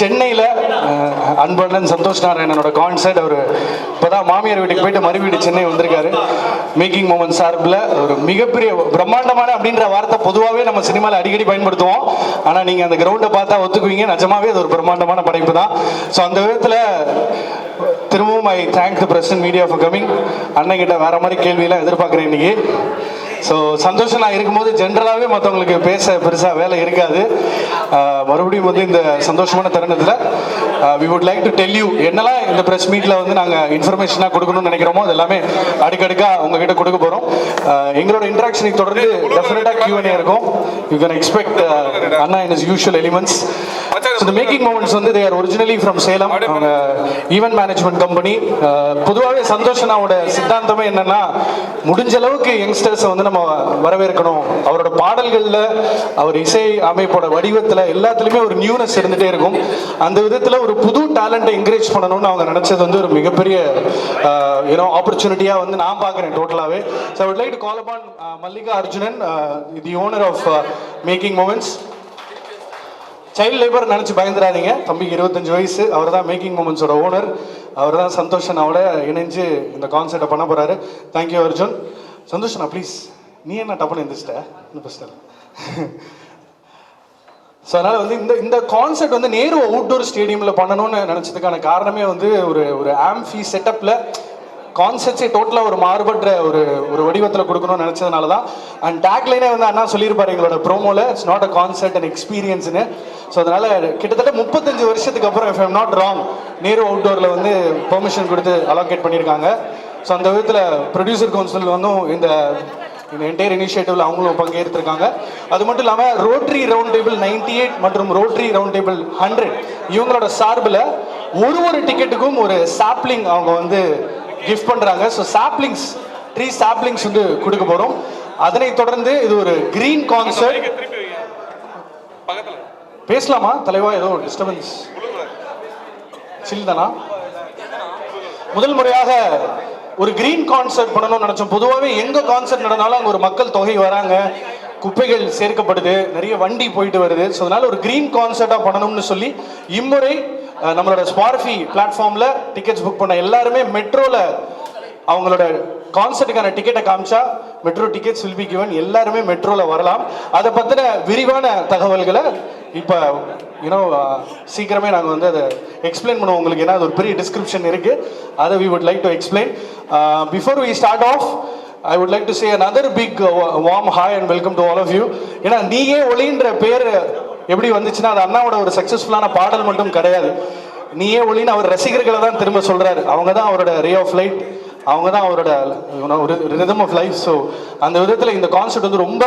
சென்னையில் அன்பண்ணன் சந்தோஷ் நாராயணனோட கான்சர்ட். அவர் இப்போதான் மாமியார் வீட்டுக்கு போயிட்டு மறு வீடு சென்னை வந்திருக்காரு. மேக்கிங் மூமெண்ட் சார்பில் ஒரு மிகப்பெரிய பிரம்மாண்டமான அப்படின்ற வார்த்தை பொதுவாகவே நம்ம சினிமாவில் அடிக்கடி பயன்படுத்துவோம். ஆனால் நீங்கள் அந்த கிரவுண்டை பார்த்தா ஒத்துக்குவீங்க, நிஜமாவே அது ஒரு பிரம்மாண்டமான படைப்பு தான். ஸோ அந்த விதத்தில் திரும்பவும் I thank the present media for coming. அண்ணன் கிட்ட வேற மாதிரி கேள்வியெல்லாம் எதிர்பார்க்குறேன் இன்னைக்கு. ஸோ சந்தோஷம் நான் இருக்கும்போது ஜென்ரலாகவே மற்றவங்களுக்கு பேச பெருசாக வேலை இருக்காது. மறுபடியும் வந்து இந்த சந்தோஷமான தருணத்தில் we would like to tell you என்னெல்லாம் இந்த ப்ரெஸ் மீட்டில் வந்து நாங்கள் இன்ஃபர்மேஷனாக கொடுக்கணும்னு நினைக்கிறோமோ அது எல்லாமே அடுக்கடுக்காக உங்ககிட்ட கொடுக்க போகிறோம். எங்களோட இன்ட்ராக்ஷனை தொடர்ந்து டெஃபினட்டாக Q&A இருக்கும். You can expect Anna in is usual elements. இந்த மேக்கிங் மூமெண்ட்ஸ் வந்து they are originally from Salem. அவங்க ஈவென்ட் மேனேஜ்மெண்ட் கம்பெனி. பொதுவாகவே சந்தோஷனாவோட சித்தாந்தமே என்னன்னா, முடிஞ்ச அளவுக்கு யங்ஸ்டர்ஸை வந்து நம்ம வரவேற்கணும். அவரோட பாடல்களில், அவர் இசை அமைப்போட வடிவத்தில் எல்லாத்துலேயுமே ஒரு நியூனஸ் இருந்துகிட்டே இருக்கும். அந்த விதத்தில் ஒரு புது டேலண்ட்டை என்கரேஜ் பண்ணணும்னு அவங்க நினச்சது வந்து ஒரு மிகப்பெரிய ஆப்பர்ச்சுனிட்டியாக வந்து நான் பார்க்குறேன் டோட்டலாகவே. So I would like to call upon Mallika Arjunan, the owner of Making Moments. Child labour நினச்சி பயந்துடாதீங்க, தம்பிக்கு 25 வயசு. அவர் தான் மேக்கிங் மூமெண்ட்ஸோட ஓனர். அவர் தான் சந்தோஷனாவோட இணைஞ்சு இந்த கான்சர்ட்டை பண்ண போகிறாரு. தேங்க்யூ அர்ஜுன். சந்தோஷனா ப்ளீஸ், நீ என்ன டப்புன்னு எந்திரிச்சிட்ட? பிரச்சனை. ஸோ அதனால் வந்து இந்த கான்சர்ட் வந்து நேரு அவுட்டோர் ஸ்டேடியமில் பண்ணணும்னு நினச்சதுக்கான காரணமே வந்து ஒரு ஆம்ஃபி செட்டப்பில் கான்செப்ட்ஸே டோட்டலாக ஒரு மாறுபட்ட ஒரு வடிவத்தில் கொடுக்கணும்னு நினச்சதுனால தான். அண்ட் டேக்லைனே வந்து அண்ணா சொல்லியிருப்பாரு எங்களோட ப்ரோமோவில், it's not a concert and எக்ஸ்பீரியன்ஸ்னு. ஸோ அதனால் கிட்டத்தட்ட 35 வருஷத்துக்கு அப்புறம், if I'm not wrong, Nehru அவுட்டோரில் வந்து பெர்மிஷன் கொடுத்து அலோகேட் பண்ணியிருக்காங்க. ஸோ அந்த விதத்தில் ப்ரொடியூசர் கவுன்சில் வந்து இந்த என்டையர் இனிஷியேட்டிவ்ல அவங்களும் பங்கேற்றிருக்காங்க. அது மட்டும் இல்லாமல் ரோட்டரி ரவுண்ட் டேபிள் 98 மற்றும் ரோட்டரி ரவுண்ட் டேபிள் 100 இவங்களோட சார்பில் ஒரு டிக்கெட்டுக்கும் ஒரு சாப்ளிங் அவங்க வந்து கிஃப்ட் பண்றாங்க. ஸோ சாப்ளிங்ஸ் 3 சாப்ளிங்ஸ் வந்து கொடுக்க போறோம். அதனை தொடர்ந்து இது ஒரு கிரீன் கான்சர்ட். பேசலாமா தலைவா? ஏதோ டிஸ்டர்பன்ஸ் சில்தானா? முதல் முறையாக ஒரு கிரீன் கான்சர்ட் பண்ணணும்னு நினைச்சோம். பொதுவாகவே எங்க கான்சர்ட் நடந்தாலும் அங்கே ஒரு மக்கள் தொகை வராங்க, குப்பைகள் சேர்க்கப்படுது, நிறைய வண்டி போயிட்டு வருது. ஸோ அதனால ஒரு கிரீன் கான்சர்ட்டாக பண்ணணும்னு சொல்லி இம்முறை நம்மளோட ஸ்பார்ஃபி பிளாட்ஃபார்ம்ல டிக்கெட்ஸ் புக் பண்ண எல்லாருமே மெட்ரோவில் அவங்களோட கான்சர்ட்டுக்கான டிக்கெட்டை காமிச்சா metro tickets will be given. எல்லாருமே மெட்ரோவில் வரலாம். அதை பற்றின விரிவான தகவல்களை இப்போ சீக்கிரமே நாங்கள் வந்து அதை எக்ஸ்பிளைன் பண்ணுவோம் உங்களுக்கு. ஏன்னா அது ஒரு பெரிய டிஸ்கிரிப்ஷன் இருக்கு, அதை we would like to explain. Before we start off, I would like to say another big warm hi and welcome to all of you. ஏன்னா நீயே ஒளின்ற பேர் எப்படி வந்துச்சுன்னா, அது அண்ணாவோட ஒரு சக்சஸ்ஃபுல்லான பாடல் மட்டும் கிடையாது. நீயே ஒளின்னு அவர் ரசிகர்களை தான் திரும்ப சொல்றாரு. அவங்க தான் அவரோட ரே ஆஃப் லைட், அவங்க தான் அவரோட ஒரு ரிதம் ஆஃப் லைஃப். ஸோ அந்த விதத்தில் இந்த கான்செர்ட் வந்து ரொம்ப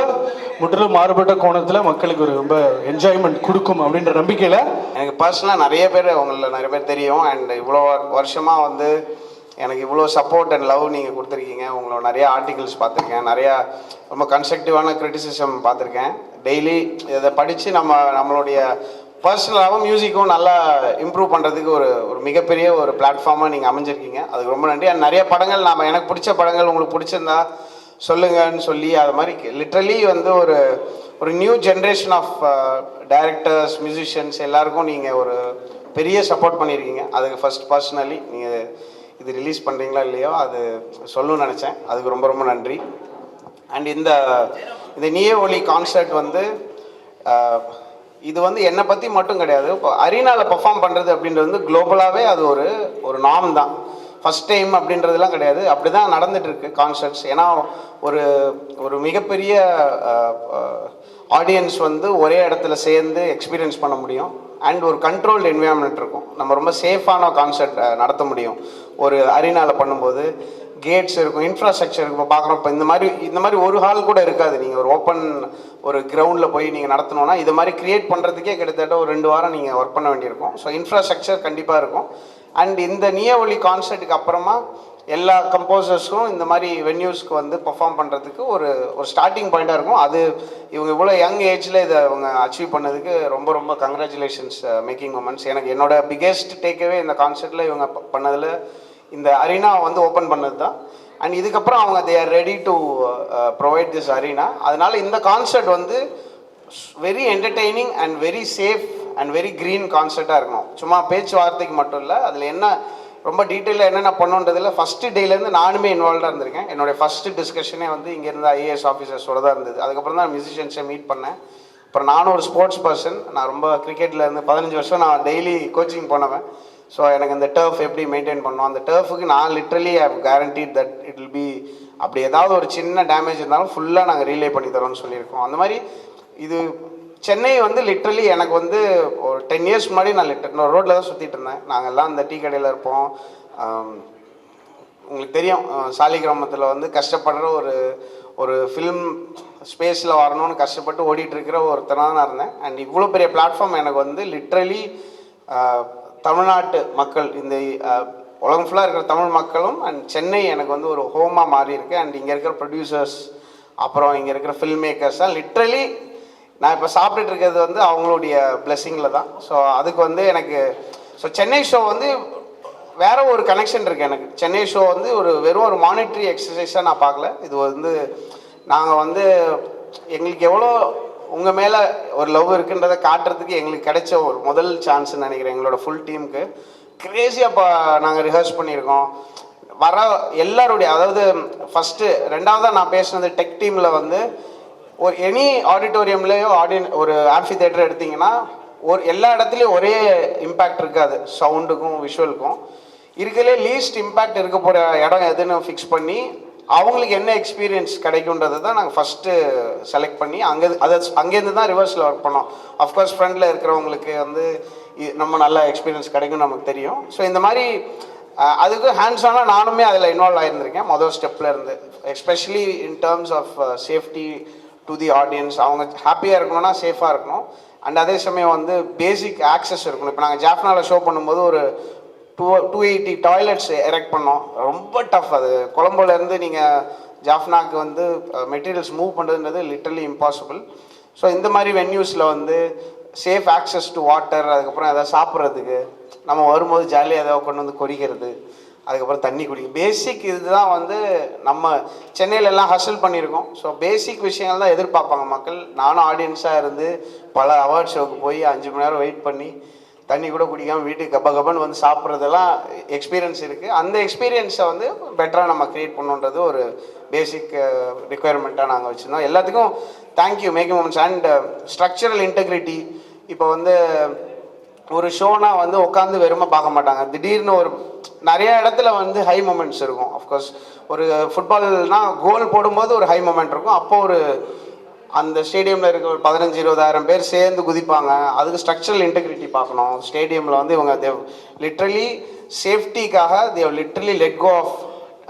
முற்றிலும் மாறுபட்ட கோணத்தில் மக்களுக்கு ஒரு ரொம்ப என்ஜாய்மெண்ட் கொடுக்கும் அப்படின்ற நம்பிக்கையில். எனக்கு பர்சனலாக நிறைய பேர் தெரியும். அண்ட் இவ்வளோ வருஷமாக வந்து எனக்கு இவ்வளோ சப்போர்ட் அண்ட் லவ் நீங்கள் கொடுத்துருக்கீங்க. உங்களோட நிறைய ஆர்டிகிள்ஸ் பார்த்துருக்கேன், நிறையா ரொம்ப கன்ஸ்ட்ரக்டிவான கிரிட்டிசிசம் பார்த்துருக்கேன். டெய்லி இதை படித்து நம்மளுடைய பர்சனலாகவும் மியூசிக்கும் நல்லா இம்ப்ரூவ் பண்ணுறதுக்கு ஒரு மிகப்பெரிய ஒரு பிளாட்ஃபார்மாக நீங்கள் அமைஞ்சிருக்கீங்க. அதுக்கு ரொம்ப நன்றி. அண்ட் நிறைய படங்கள் எனக்கு பிடிச்ச படங்கள் உங்களுக்கு பிடிச்சிருந்தா சொல்லுங்கன்னு சொல்லி அது மாதிரி லிட்ரலி வந்து ஒரு new generation of directors, musicians எல்லாருக்கும் நீங்கள் ஒரு பெரிய சப்போர்ட் பண்ணியிருக்கீங்க. அதுக்கு ஃபர்ஸ்ட் பர்சனலி நீங்கள் இது ரிலீஸ் பண்ணுறீங்களா இல்லையோ அது சொல்லணும்னு நினச்சேன். அதுக்கு ரொம்ப ரொம்ப நன்றி. அண்ட் இந்த நீயே ஒளி கான்சர்ட் வந்து இது வந்து என்னை பற்றி மட்டும் கிடையாது. இப்போ அரினாவில் பெர்ஃபார்ம் பண்ணுறது அப்படின்றது வந்து குளோபலாகவே அது ஒரு நார்ம் தான். ஃபஸ்ட் டைம் அப்படின்றதுலாம் கிடையாது. அப்படி தான் நடந்துகிட்ருக்கு கான்சர்ட்ஸ். ஏன்னா ஒரு மிகப்பெரிய ஆடியன்ஸ் வந்து ஒரே இடத்துல சேர்ந்து எக்ஸ்பீரியன்ஸ் பண்ண முடியும். அண்ட் ஒரு கண்ட்ரோல்டு என்விரான்மெண்ட் இருக்கும். நம்ம ரொம்ப சேஃபான கான்சர்ட் நடத்த முடியும். ஒரு அரினாவில் பண்ணும்போது கேட்ஸ் இருக்கும், இன்ஃப்ராஸ்ட்ரக்சர் இருக்கும். இப்போ பார்க்குறோம், இப்போ இந்த மாதிரி ஒரு ஹால் கூட இருக்காது. நீங்கள் ஒரு ஓப்பன் ஒரு கிரவுண்டில் போய் நீங்கள் நடத்தணுன்னா இது மாதிரி க்ரியேட் பண்ணுறதுக்கே கிட்டத்தட்ட ஒரு 2 வாரம் நீங்கள் ஒர்க் பண்ண வேண்டியிருக்கும். ஸோ இன்ஃப்ராஸ்ட்ரக்சர் கண்டிப்பாக இருக்கும். அண்ட் இந்த நீயே ஒளி கான்சர்ட்டுக்கு அப்புறமா எல்லா கம்போசர்ஸும் இந்த மாதிரி வென்யூஸ்க்கு வந்து பர்ஃபார்ம் பண்ணுறதுக்கு ஒரு ஸ்டார்டிங் பாயிண்ட்டாக இருக்கும். அது இவங்க இவ்வளோ யங் ஏஜில் இதை அவங்க அச்சீவ் பண்ணதுக்கு ரொம்ப ரொம்ப கங்க்ராச்சுலேஷன்ஸ் மேக்கிங் மூமெண்ட்ஸ். எனக்கு என்னோட பிக்கெஸ்ட் டேக்அவே இந்த கான்சர்ட்டில் இவங்க பண்ணதில் இந்த அரினா வந்து ஓப்பன் பண்ணது தான். அண்ட் இதுக்கப்புறம் அவங்க they are ready to provide this arena. அதனால் இந்த கான்சர்ட் வந்து very entertaining and very safe and very green கான்செப்டாக இருக்கணும். சும்மா பேச்சுவார்த்தைக்கு மட்டும் இல்லை, அதில் என்ன ரொம்ப டீட்டெயிலாக என்னென்ன பண்ணுன்றதில் ஃபஸ்ட்டு டேலேருந்து நானுமே இன்வால்வாக இருந்திருக்கேன். என்னுடைய ஃபஸ்ட்டு டிஸ்கஷனே வந்து இங்கே இருந்த ஐஏஎஸ் ஆஃபீஸர்ஸோட தான் இருந்தது. அதுக்கப்புறம் தான் மியூசிஷியன்ஸை மீட் பண்ணேன். அப்புறம் நானும் ஒரு ஸ்போர்ட்ஸ் பர்சன். நான் ரொம்ப கிரிக்கெட்டில் இருந்து 15 வருஷம் நான் டெய்லி கோச்சிங் போனவன். ஸோ எனக்கு இந்த டர்ஃப் எப்படி மெயின்டைன் பண்ணணும், அந்த டர்ஃபுக்கு நான் literally I guaranteed that it will be, அப்படி ஏதாவது ஒரு சின்ன டேமேஜ் இருந்தாலும் ஃபுல்லாக நாங்கள் ரீலே பண்ணி தரோம்னு சொல்லியிருக்கோம். அந்த மாதிரி இது சென்னை வந்து லிட்ரலி எனக்கு வந்து ஒரு 10 இயர்ஸ் முன்னாடி நான் ரோட்டில் தான் சுற்றிட்டு இருந்தேன். நாங்கள்லாம் அந்த டீ கடையில் இருப்போம். உங்களுக்கு தெரியும், சாலிகிராமத்தில் வந்து கஷ்டப்படுற ஒரு ஃபிலிம் ஸ்பேஸில் வரணும்னு கஷ்டப்பட்டு ஓடிட்டு இருக்கிற ஒருத்தனாக நான் இருந்தேன். அண்ட் இவ்வளோ பெரிய பிளாட்ஃபார்ம் எனக்கு வந்து லிட்ரலி தமிழ்நாட்டு மக்கள், இந்த உலகம் ஃபுல்லாக இருக்கிற தமிழ் மக்களும் அண்ட் சென்னை எனக்கு வந்து ஒரு ஹோமாக மாறி இருக்கு. அண்ட் இங்கே இருக்கிற ப்ரொடியூசர்ஸ், அப்புறம் இங்கே இருக்கிற ஃபில்ம் மேக்கர்ஸாக லிட்ரலி நான் இப்போ சாப்பிட்டுட்டு இருக்கிறது வந்து அவங்களுடைய பிளெஸிங்கில் தான். ஸோ அதுக்கு வந்து எனக்கு சென்னை ஷோ வந்து வேற ஒரு கனெக்ஷன் இருக்குது எனக்கு. சென்னை ஷோ வந்து வெறும் ஒரு மானிட்டரி எக்ஸசைஸாக நான் பார்க்கல. இது வந்து நாங்கள் வந்து எங்களுக்கு எவ்வளோ உங்கள் மேலே ஒரு லவ் இருக்குன்றதை காட்டுறதுக்கு எங்களுக்கு கிடைச்ச ஒரு முதல் சான்ஸ்ன்னு நினைக்கிறேன். எங்களோட ஃபுல் டீமுக்கு கிரேஸியாக இப்போ நாங்கள் ரிஹர்ஸ் பண்ணியிருக்கோம். வர எல்லாருடைய, அதாவது ஃபஸ்ட்டு ரெண்டாவதாக நான் பேசுனது டெக் டீமில் வந்து ஒரு எனி ஆடிட்டோரியம்லேயோ ஒரு ஆம்ஃபி தியேட்டர் எடுத்திங்கன்னா எல்லா இடத்துலையும் ஒரே இம்பேக்ட் இருக்காது. சவுண்டுக்கும் விஷுவலுக்கும் இருக்கிறதுலே லீஸ்ட் இம்பேக்ட் இருக்க போகிற இடம் எதுன்னு ஃபிக்ஸ் பண்ணி அவங்களுக்கு என்ன எக்ஸ்பீரியன்ஸ் கிடைக்குன்றதை தான் நாங்கள் ஃபஸ்ட்டு செலக்ட் பண்ணி அங்கேருந்து தான் ரிவர்ஸில் ஒர்க் பண்ணோம். அஃப்கோர்ஸ் ஃப்ரண்டில் இருக்கிறவங்களுக்கு வந்து நம்ம நல்ல எக்ஸ்பீரியன்ஸ் கிடைக்கும்னு நமக்கு தெரியும். ஸோ இந்த மாதிரி அதுக்கு ஹேண்ட்ஸ் ஆனாக நானுமே அதில் இன்வால்வ் ஆகியிருந்திருக்கேன் முதல் ஸ்டெப்பில் இருந்து. Especially in terms of safety to the audience. அவங்க ஹாப்பியாக இருக்கணும்னா சேஃபாக இருக்கணும். அண்ட் அதே சமயம் வந்து பேசிக் ஆக்சஸ் இருக்கணும். இப்போ நாங்கள் ஜாஃப்னாவில் ஷோ பண்ணும்போது ஒரு 280 டாய்லெட்ஸ் எரெக்ட் பண்ணோம். ரொம்ப டஃப். அது கொலம்போலேருந்து நீங்கள் ஜாஃப்னாக்கு வந்து மெட்டீரியல்ஸ் மூவ் பண்ணுறதுன்றது லிட்டரலி இம்பாசிபிள். ஸோ இந்த மாதிரி வென்யூஸில் வந்து சேஃப் ஆக்சஸ் டு வாட்டர், அதுக்கப்புறம் எதாவது சாப்பிட்றதுக்கு, நம்ம வரும்போது ஜாலியாக ஏதாவது கொண்டு வந்து கொறிக்கிறது, அதுக்கப்புறம் தண்ணி குடிக்கும், பேசிக் இதுதான் வந்து நம்ம சென்னையில் எல்லாம் ஹசல் பண்ணியிருக்கோம். ஸோ பேசிக் விஷயங்கள் தான் எதிர்பார்ப்பாங்க மக்கள். நானும் ஆடியன்ஸாக இருந்து பல அவார்ட் ஷோவுக்கு போய் 5 மணி நேரம் வெயிட் பண்ணி தண்ணி கூட குடிக்காமல் வீட்டுக்கு கப்பன்னு வந்து சாப்பிட்றதெல்லாம் எக்ஸ்பீரியன்ஸ் இருக்குது. அந்த எக்ஸ்பீரியன்ஸை வந்து பெட்டராக நம்ம க்ரியேட் பண்ணுன்றது ஒரு பேசிக் ரிக்குயர்மெண்ட்டாக நாங்கள் வச்சுருந்தோம். எல்லாத்துக்கும் thank you making moments. And structural integrity. இப்போ வந்து ஒரு ஷோனா வந்து உட்காந்து வெறுமை பார்க்க மாட்டாங்க. திடீர்னு நிறைய இடத்துல வந்து ஹை மொமெண்ட்ஸ் இருக்கும். அஃப்கோர்ஸ் ஒரு ஃபுட்பால்னா கோல் போடும்போது ஒரு ஹை மொமெண்ட் இருக்கும். அப்போ அந்த ஸ்டேடியமில் இருக்க ஒரு 15-20 பேர் சேர்ந்து குதிப்பாங்க. அதுக்கு ஸ்ட்ரக்சரல் இன்டெகிரிட்டி பார்க்கணும். ஸ்டேடியமில் வந்து இவங்க லிட்ரலி சேஃப்டிக்காக literally let go of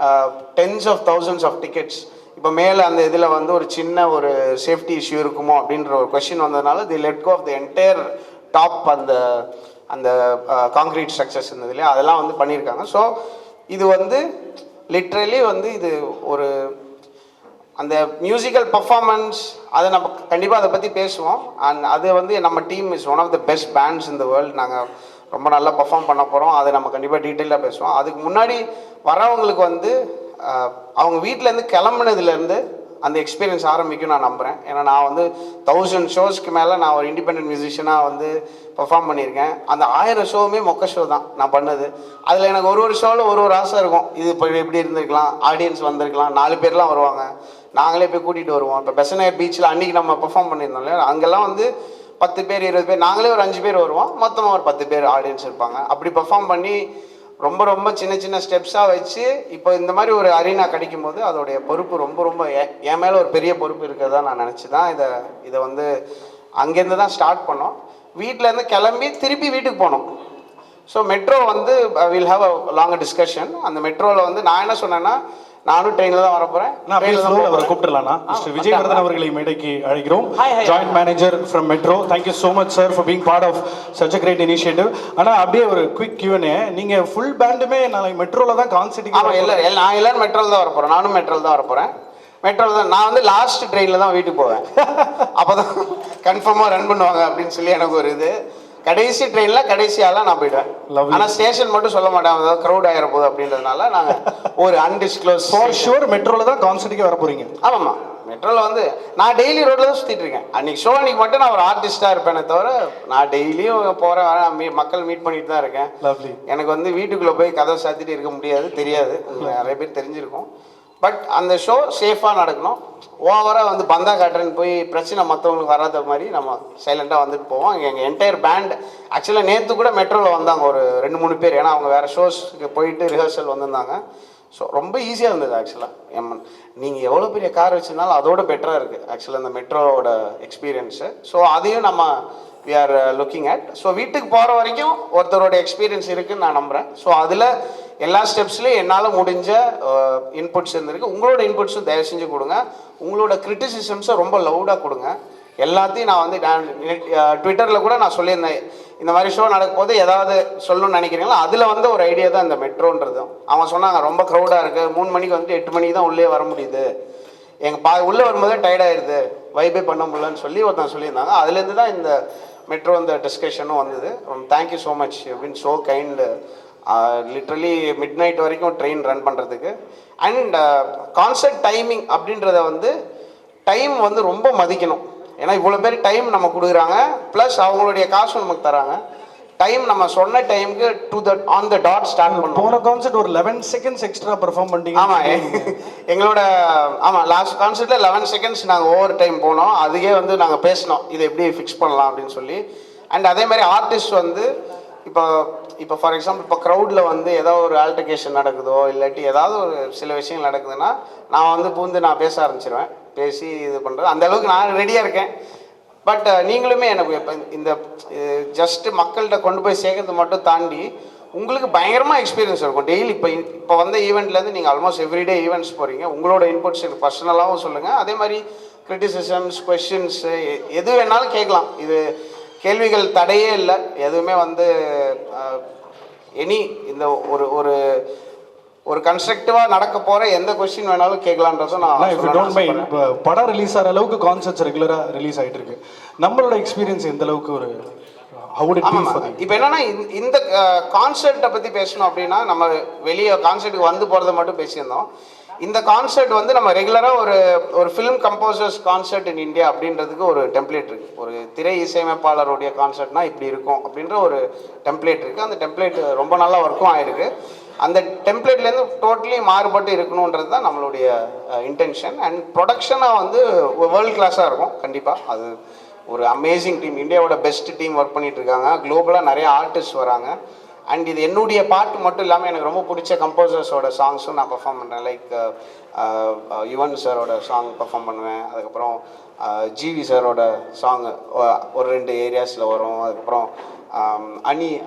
tens of thousands of tickets. இப்போ மேலே அந்த இதில் வந்து ஒரு சின்ன ஒரு சேஃப்டி இஷ்யூ இருக்குமோ அப்படின்ற ஒரு கொஸ்டின் வந்ததுனால the let go of the entire top அந்த கான்க்ரீட் ஸ்ட்ரக்சர்ஸ் இருந்தது இல்லையா, அதெல்லாம் வந்து பண்ணியிருக்காங்க. ஸோ இது வந்து லிட்ரலி வந்து இது ஒரு அந்த மியூசிக்கல் பர்ஃபார்மன்ஸ், அதை நம்ம கண்டிப்பாக அதை பற்றி பேசுவோம். அண்ட் அது வந்து நம்ம team is one of the best bands in the world. நாங்கள் ரொம்ப நல்லா பர்ஃபார்ம் பண்ண போகிறோம். அதை நம்ம கண்டிப்பாக டீட்டெயிலாக பேசுவோம். அதுக்கு முன்னாடி வரவங்களுக்கு வந்து அவங்க வீட்டிலேருந்து கிளம்புனதுலேருந்து அந்த எக்ஸ்பீரியன்ஸ் ஆரம்பிக்கும் நான் நம்புகிறேன். ஏன்னா நான் வந்து 1000 ஷோஸ்க்கு மேலே நான் ஒரு இண்டிபெண்டன்ட் மியூசிஷியனாக வந்து பெர்ஃபார்ம் பண்ணியிருக்கேன். அந்த 1000 ஷோவுமே மொக்க ஷோ தான் நான் பண்ணது. அதில் எனக்கு ஒரு ஷோவில் ஒரு ஆசை இருக்கும். இது இப்போ எப்படி இருந்திருக்கலாம், ஆடியன்ஸ் வந்திருக்கலாம், 4 பேர்லாம் வருவாங்க, நாங்களே போய் கூட்டிகிட்டு வருவோம். இப்போ பெசநகர் பீச்சில் அன்றைக்கி நம்ம பெர்ஃபார்ம் பண்ணியிருந்தோம் இல்லையா, அங்கெல்லாம் வந்து 10 பேர் 20 பேர், நாங்களே ஒரு 5 பேர் வருவோம், மொத்தமாக ஒரு 10 பேர் ஆடியன்ஸ் இருப்பாங்க. அப்படி பெர்ஃபார்ம் பண்ணி ரொம்ப ரொம்ப சின்ன ஸ்டெப்ஸாக வச்சு இப்போ இந்த மாதிரி ஒரு அரீனா கிடைக்கும் போது அதோடைய பொறுப்பு ரொம்ப என் மேலே ஒரு பெரிய பொறுப்பு இருக்கிறதா நான் நினச்சி தான் இதை வந்து அங்கேருந்து தான் ஸ்டார்ட் பண்ணோம். வீட்டிலேருந்து கிளம்பி திருப்பி வீட்டுக்கு போனோம். ஸோ மெட்ரோ வந்து will have a long discussion. அந்த மெட்ரோவில் வந்து நான் என்ன சொன்னேன்னா, நானும் ட்ரெயினில் தான் வரப்போகிறேன். அவரை கூப்பிட்டுலாம்னா மிஸ்டர் விஜயவர்தன் அவர்களை மேடைக்கு அழைக்கிறோம். Joint manager from Metro. Thank you so much sir for being part of such a great initiative. ஆனால் அப்படியே ஒரு குவிக் Q&A, நீங்கள் ஃபுல் பேண்டுமே நாளைக்கு மெட்ரோவில் தான் கான்சர்ட்? ஆமாம், நான் எல்லாரும் மெட்ரோவில் தான் வரப்போகிறேன். நானும் மெட்ரோவில் தான் வரப்போகிறேன். மெட்ரோவில் தான் நான் வந்து லாஸ்ட் ட்ரெயினில் தான் வீட்டுக்கு போவேன். அப்போ தான் கன்ஃபார்மாக ரன் பண்ணுவாங்க அப்படின்னு சொல்லி எனக்கு ஒரு இது. கடைசி ட்ரெயினில் கடைசியாலாம் நான் போயிடுவேன். ஆனால் ஸ்டேஷன் மட்டும் சொல்ல மாட்டேன், அதாவது க்ரௌட் ஆகிற போகுது அப்படின்றதுனால நாங்கள் ஒரு அன்டிஸ்க்ளோஸ். ஃபார் ஷூர் மெட்ரோவில் தான் கான்சர்ட்டுக்கே வர போகிறீங்க? ஆமாம்மா, மெட்ரோ மெட்ரோவில் வந்து நான் டெய்லி ரோட்டில் தான் சுற்றிட்டு இருக்கேன். அன்றைக்கி ஷோ அன்றைக்கி மட்டும் நான் ஒரு ஆர்டிஸ்ட்டாக இருப்பேனே தவிர நான் டெய்லியும் போகிறேன் வரேன், மக்கள் மீட் பண்ணிட்டு தான் இருக்கேன். லவ்லி. எனக்கு வந்து வீட்டுக்குள்ளே போய் கதவை சாத்திட்டு இருக்க முடியாது, தெரியாது, நிறைய பேர் தெரிஞ்சிருக்கும். பட் அந்த ஷோ சேஃபாக நடக்கணும். ஓவராக வந்து பந்தா காட்டுறேன்னு போய் பிரச்சனை மற்றவங்களுக்கு வராத மாதிரி நம்ம சைலண்ட்டாக வந்துட்டு போவோம். அங்கே எங்கள் என்டையர் பேண்ட் ஆக்சுவலாக நேற்று கூட மெட்ரோவில் வந்தாங்க ஒரு 2-3 பேர். ஏன்னா அவங்க வேறு ஷோஸ்க்கு போயிட்டு ரிஹர்சல் வந்திருந்தாங்க. ஸோ ரொம்ப ஈஸியாக இருந்தது ஆக்சுவலாக. நீங்கள் எவ்வளோ பெரிய கார் வச்சுருந்தாலும் அதோட பெட்டராக இருக்குது ஆக்சுவலாக அந்த மெட்ரோவோட எக்ஸ்பீரியன்ஸு. ஸோ அதையும் நம்ம we are looking at. So வீட்டுக்கு போகிற வரைக்கும் ஒருத்தரோட எக்ஸ்பீரியன்ஸ் இருக்குதுன்னு நான் நம்புகிறேன். ஸோ அதில் எல்லா ஸ்டெப்ஸ்லையும் என்னால் முடிஞ்ச இன்புட்ஸ் இருந்திருக்கு. உங்களோட இன்புட்ஸும் தயவு செஞ்சு கொடுங்க. உங்களோட கிரிட்டிசிசம்ஸை ரொம்ப லவுடாக கொடுங்க. எல்லாத்தையும் நான் வந்து ட்விட்டரில் கூட நான் சொல்லியிருந்தேன், இந்த மாதிரி ஷோ நடக்கும் போது ஏதாவது சொல்லணும்னு நினைக்கிறீங்களா, அதில் வந்து ஒரு ஐடியா தான் இந்த மெட்ரோன்றதும். அவங்க சொன்னாங்க ரொம்ப க்ரௌடாக இருக்குது, 3 மணிக்கு வந்துட்டு 8 மணிக்கு தான் உள்ளே வர முடியுது, எங்கள் உள்ளே வரும்போதே டயர்டாகிடுது, வைபே பண்ண முடியலன்னு சொல்லி ஒருத்தன் சொல்லியிருந்தாங்க. அதுலேருந்து தான் இந்த மெட்ரோ இந்த டிஸ்கஷனும் வந்தது. Thank you so much, been so kind. Literally midnight வரைக்கும் ட்ரெயின் ரன் பண்ணுறதுக்கு. அண்ட் கான்சர்ட் டைமிங் அப்படின்றத வந்து டைம் வந்து ரொம்ப மதிக்கணும். ஏன்னா இவ்வளோ பேர் டைம் நம்ம கொடுக்குறாங்க, ப்ளஸ் அவங்களுடைய காசும் நமக்கு தராங்க. டைம் நம்ம சொன்ன டைமுக்கு ஆன் த டாட் ஸ்டார்ட் பண்ணோம். போன கான்சர்ட் ஒரு 11 செகண்ட்ஸ் எக்ஸ்ட்ரா பெர்ஃபார்ம் பண்ணிட்டீங்க. ஆமாம், எங்களோட லாஸ்ட் கான்சர்ட்டில் 11 செகண்ட்ஸ் நாங்கள் ஓவர் டைம் போனோம். அதுக்கே வந்து நாங்கள் பேசினோம் இதை எப்படி ஃபிக்ஸ் பண்ணலாம் அப்படின்னு சொல்லி. அண்ட் அதே மாதிரி ஆர்டிஸ்ட் வந்து இப்போ ஃபார் எக்ஸாம்பிள் இப்போ க்ரௌடில் வந்து ஏதோ ஒரு ஆல்டர்கேஷன் நடக்குதோ இல்லாட்டி ஏதாவது ஒரு சில விஷயங்கள் நடக்குதுன்னா நான் வந்து பூந்து நான் பேச ஆரம்பிச்சிருவேன். பேசி இது பண்ணுறது அந்த அளவுக்கு நான் ரெடியாக இருக்கேன். பட் நீங்களுமே எனக்கு இப்போ இந்த ஜஸ்ட்டு மக்கள்கிட்ட கொண்டு போய் சேர்க்கறது மட்டும் தாண்டி உங்களுக்கு பயங்கரமாக எக்ஸ்பீரியன்ஸ் இருக்கும். டெய்லி இப்போ வந்த ஈவெண்ட்லேருந்து நீங்கள் ஆல்மோஸ்ட் எவ்ரிடே ஈவெண்ட்ஸ் போகிறீங்க. உங்களோட இன்புட்ஸ் எனக்கு பர்சனலாகவும் சொல்லுங்கள். அதே மாதிரி கிரிட்டிசிசம்ஸ், கொஷின்ஸு எது வேணாலும் கேட்கலாம். இது கேள்விகள் தடையே இல்லை. எதுவுமே வந்து இந்த ஒரு ஒரு கன்ஸ்ட்ரக்டிவாக நடக்க போகிற எந்த கொஸ்டின் வேணாலும் கேட்கலான்றதும் நான் இப்போ படம் ரிலீஸ் ஆகிற அளவுக்கு கான்சர்ட்ஸ் ரெகுலராக ரிலீஸ் ஆகிட்டு இருக்கு. நம்மளோட எக்ஸ்பீரியன்ஸ் எந்த அளவுக்கு ஒரு இப்போ என்னன்னா இந்த கான்சர்ட்டை பற்றி பேசணும் அப்படின்னா நம்ம வெளியே கான்சர்ட்டுக்கு வந்து போகிறத மட்டும் பேசியிருந்தோம். இந்த கான்சர்ட் வந்து நம்ம ரெகுலராக ஒரு film composers concert in India அப்படின்றதுக்கு ஒரு டெம்ப்ளேட் இருக்குது. ஒரு திரை இசையமைப்பாளருடைய கான்சர்ட்னா இப்படி இருக்கும் அப்படின்ற ஒரு டெம்ப்ளேட் இருக்குது. அந்த டெம்ப்ளேட் ரொம்ப நல்லா ஒர்க்கும் ஆகிருக்கு. அந்த டெம்ப்ளேட்லேருந்து டோட்டலி மாறுபட்டு இருக்கணுன்றது தான் நம்மளுடைய இன்டென்ஷன். அண்ட் ப்ரொடக்ஷனாக வந்து வேர்ல்டு கிளாஸாக இருக்கும் கண்டிப்பாக. அது ஒரு அமேசிங் டீம், இந்தியாவோட பெஸ்ட் டீம் ஒர்க் பண்ணிகிட்டு இருக்காங்க. குளோபலாக நிறைய ஆர்டிஸ்ட் வராங்க. அண்ட் இது என்னுடைய பாட்டு மட்டும் இல்லாமல் எனக்கு ரொம்ப பிடிச்ச கம்போசர்ஸோட சாங்ஸும் நான் பர்ஃபார்ம் பண்ணுறேன். லைக் யுவன் சாரோட சாங் பர்ஃபார்ம் பண்ணுவேன். அதுக்கப்புறம் ஜிவி சாரோட சாங் ஒரு 2 ஏரியாஸில் வரும். அதுக்கப்புறம்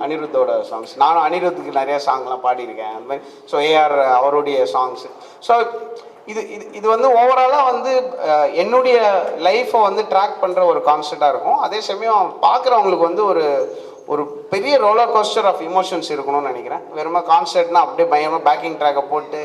அனிருத்தோட சாங்ஸ், நானும் அனிருத்துக்கு நிறைய சாங்லாம் பாடியிருக்கேன் அந்த மாதிரி. ஸோ ஏஆர் அவருடைய சாங்ஸு. ஸோ இது வந்து ஓவராலாக வந்து என்னுடைய லைஃப்பை வந்து ட்ராக் பண்ணுற ஒரு கான்செப்டாக இருக்கும். அதே சமயம் பார்க்குறவங்களுக்கு வந்து ஒரு பெரிய ரோலர் கோஸ்டர் ஆஃப் இமோஷன்ஸ் இருக்கணும்னு நினைக்கிறேன். வெறுமா கான்சர்ட்னா அப்படியே பயமாக பேக்கிங் ட்ராக்கை போட்டு